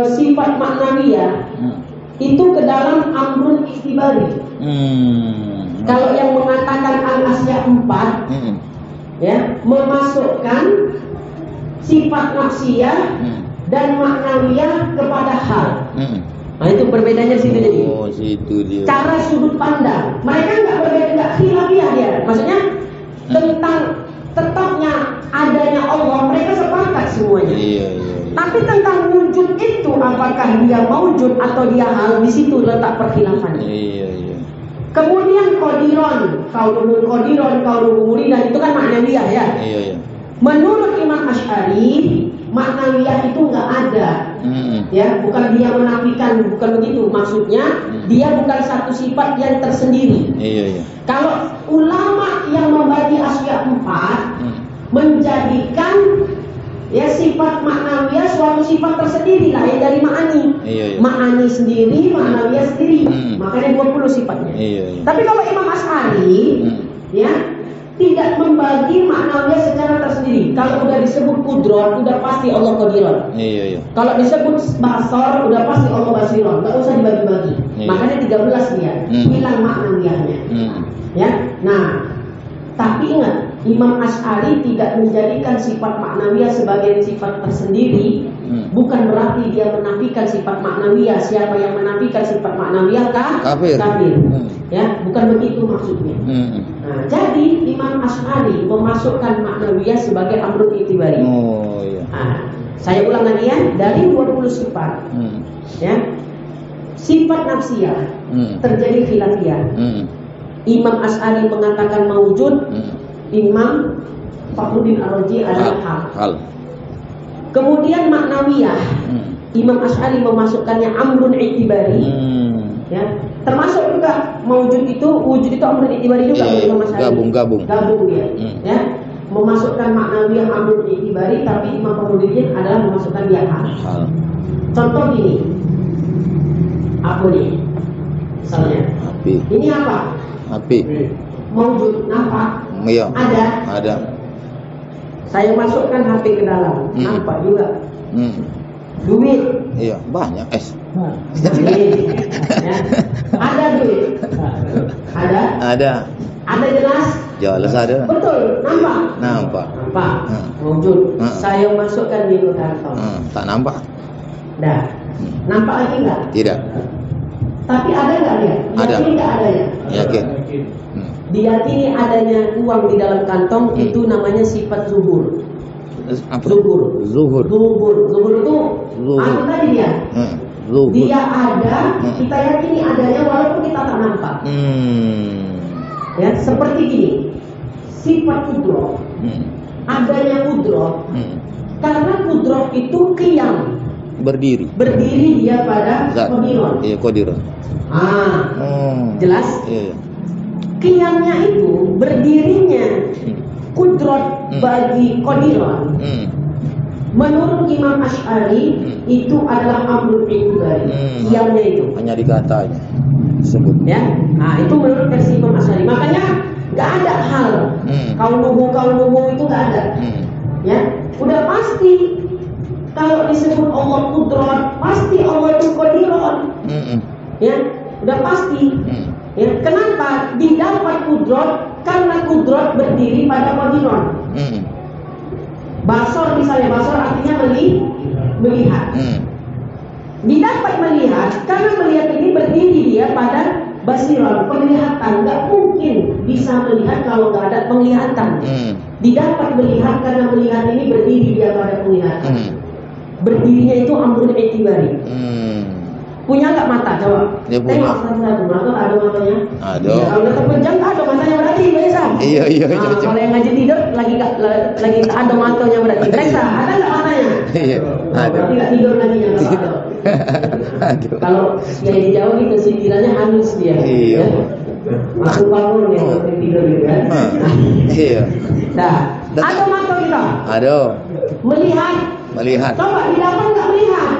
sifat maknawiyah itu ke dalam amrun iktibari. Kalau yang mengatakan al-asya 4, memasukkan sifat nafsiyah dan maknawiyah kepada hal. Nah, itu perbedaannya situ jadi. Situ dia. Cara sudut pandang. Mereka enggak berbeda, enggak khilafiyah dia. Maksudnya tentang tetapnya adanya Allah mereka sepakat semuanya. Tapi tentang wujud itu apakah dia maujud atau dia hal, di situ letak perkhilafan. Kemudian qadiron, kaulul qadiron, kaulul muridan itu kan maknawiyah ya. Menurut Imam Asy'ari maknawiyah itu enggak ada. Ya, bukan dia menafikan, bukan begitu. Maksudnya dia bukan satu sifat yang tersendiri. Kalau ulama yang membagi asya 4 menjadikan sifat maknawiyah suatu sifat tersendiri lain dari ma'ani. Ma'ani sendiri, maknawiyah sendiri. Makanya 20 sifatnya. Tapi kalau Imam Asy'ari tidak membagi maknanya secara tersendiri. Kalau udah disebut kudron, udah pasti Allah qadiron. Kalau disebut basar, udah pasti Allah basiron. Enggak usah dibagi-bagi. Makanya 13 dia. Hilang maknawiyahnya. Nah, tapi ingat, Imam Asy'ari tidak menjadikan sifat maknawiyah sebagai sifat tersendiri. Bukan berarti dia menafikan sifat maknawiyah. Siapa yang menafikan sifat maknawiyah kafir. Ya, bukan begitu maksudnya. Nah, jadi Imam Asy'ari memasukkan maknawiyah sebagai amrun iktibari. Nah, saya ulang lagi ya, dari 20 sifat. Sifat nafsiyah terjadi khilafiyah. Imam Asy'ari mengatakan maujud, Imam Fakhruddin Ar-Razi adalah hal. Kemudian maknawiyah, Imam Asy'ari memasukkannya amrun iktibari. Termasuk juga wujud itu amrun iktibari juga. Imam Asy'ari gabung dia. Memasukkan maknawiyah amrun iktibari, tapi Imam Fakhruddin adalah memasukkan dia hal. Contoh gini, apa nih? Misalnya, ini apa? Api. Mawujud, nampak? Ada. Saya masukkan HP ke dalam, nampak juga. Duit. Banyak Ada duit. Ada jelas? Jelas ada. Betul, nampak. Mawujud. Saya masukkan di kantong. Tak nampak. Dah. Nampak lagi enggak? Tidak. Tapi ada enggak dia? Yakin enggak adanya? Yakin. Diyakini adanya uang di dalam kantong, itu namanya sifat zuhur. Zuhur itu apa tadi dia? Dia ada, kita yakini adanya walaupun kita tak nampak. Ya, seperti gini. Sifat kudroh. Adanya kudroh. Karena kudroh itu qiyam. berdiri. Berdiri dia pada qadiron. Iya, qadiron. Jelas? Iya. Qiyamnya itu berdirinya kudrat bagi qadiron. Menurut Imam Asy'ari itu adalah amrul i'tibari. Qiyamnya itu hanya di katanya disebut. Ya. Itu menurut versi Imam Asy'ari. Makanya nggak ada hal kauluhu itu nggak ada. Ya, udah pasti kalau disebut Allah kudrat, pasti Allah itu qadiron. Ya, udah pasti. Ya, kenapa didapat kudrat? Karena kudrat berdiri pada qadiron. Basor misalnya, basor artinya melihat. Didapat melihat karena melihat ini berdiri dia pada basiron, penglihatan. Nggak mungkin bisa melihat kalau nggak ada penglihatan. Didapat melihat karena melihat ini berdiri dia pada penglihatan. Berdirinya itu amrul i'tibari. Punya nggak mata? Coba tengok satu-satu. Mata ada matanya? Ada. Ya, kalau nggak terpejam nggak ada matanya berarti biasa. Iya. Kalau yang ngaji tidur lagi nggak ada matanya berarti biasa. Ada nggak matanya? Iya. Ada. Berarti nggak tidur lagi ya. Kalau yang dijauh itu sindirannya halus dia. Iya. Masuk bangun ya kalau tidur gitu kan. Iya. Nah, ada mata kita. Ada. Melihat. Coba didapat nggak melihat?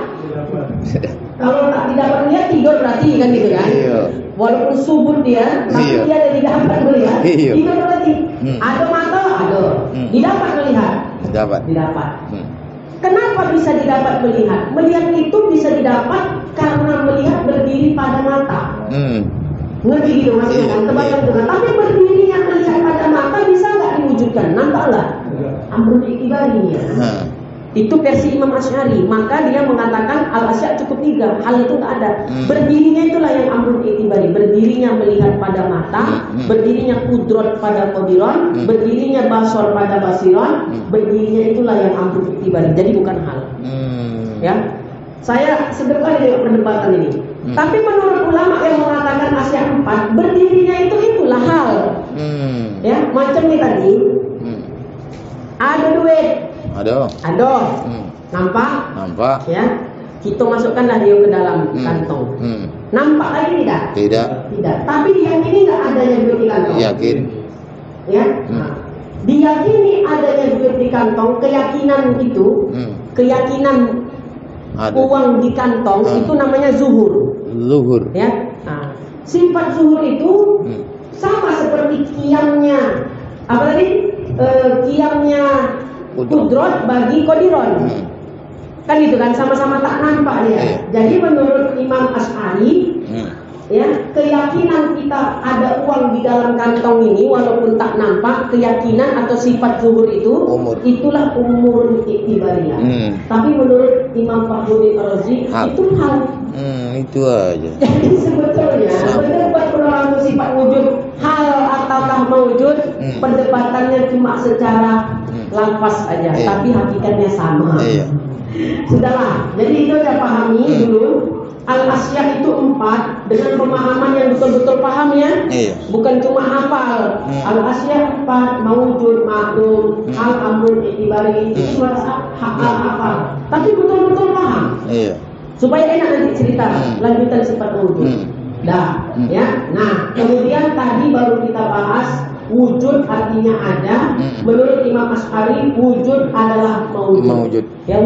Kalau tak didapat melihat tidur berarti kan gitu kan. Iya. Walaupun subuh dia, tapi dia tidak melihat. Iya. Tidur berarti. Ada mata, ada. Didapat melihat. Didapat. Kenapa bisa didapat melihat? Melihat itu bisa didapat karena melihat berdiri pada mata. Ngerti gitu maksudnya kan? Tebakan itu kan. Tapi berdirinya melihat pada mata bisa nggak diwujudkan? Nampaklah. Amrul i'tibari ya. Itu versi Imam Asy'ari. Maka dia mengatakan al-asya' cukup 3. Hal itu nggak ada. Berdirinya itulah yang amrul i'tibari. Berdirinya melihat pada mata, berdirinya kudrat pada qadiron, berdirinya basor pada basiron, berdirinya itulah yang amrul i'tibari. Jadi bukan hal. Ya. Saya sedekah dengan perdebatan ini. Tapi menurut ulama yang mengatakan asya 4, berdirinya itulah hal. Ya, macam ini tadi. Ada duit. Ada. Nampak. Ya. Kita masukkanlah dia ke dalam kantong. Nampak lagi tidak? Tidak. Tapi diyakini nggak adanya duit di kantong? Yakin. Ya. Diyakini adanya duit di kantong, keyakinan itu, keyakinan ada. Uang di kantong itu namanya zuhur. Ya. Sifat zuhur itu sama seperti qiyamnya. Apa tadi? Qiyamnya kudrat bagi qadiron. Kan gitu kan, sama-sama tak nampak dia. Jadi menurut Imam Asy'ari, ya, keyakinan kita ada uang di dalam kantong ini walaupun tak nampak, keyakinan atau sifat zuhur itu itulah umur i'tibariyah. Tapi menurut Imam Fakhruddin Ar-Razi itu hal. Itu aja. Jadi sebetulnya berdebat orang sifat wujud hal ataukah mawujud, perdebatannya cuma secara lafaz aja, tapi hakikatnya sama. Sudahlah. Jadi itu saya pahami dulu. Al-asya itu 4 dengan pemahaman yang betul-betul paham ya. Bukan cuma hafal. Al-asya 4, mawujud, ma'dum, al-amrul i'tibari itu merasa hafal. Tapi betul-betul paham. Supaya enak nanti cerita lanjutan sifat wujud. Ya. Nah, kemudian tadi baru kita bahas wujud artinya ada. Menurut Imam Asy'ari wujud adalah mawujud. Ya,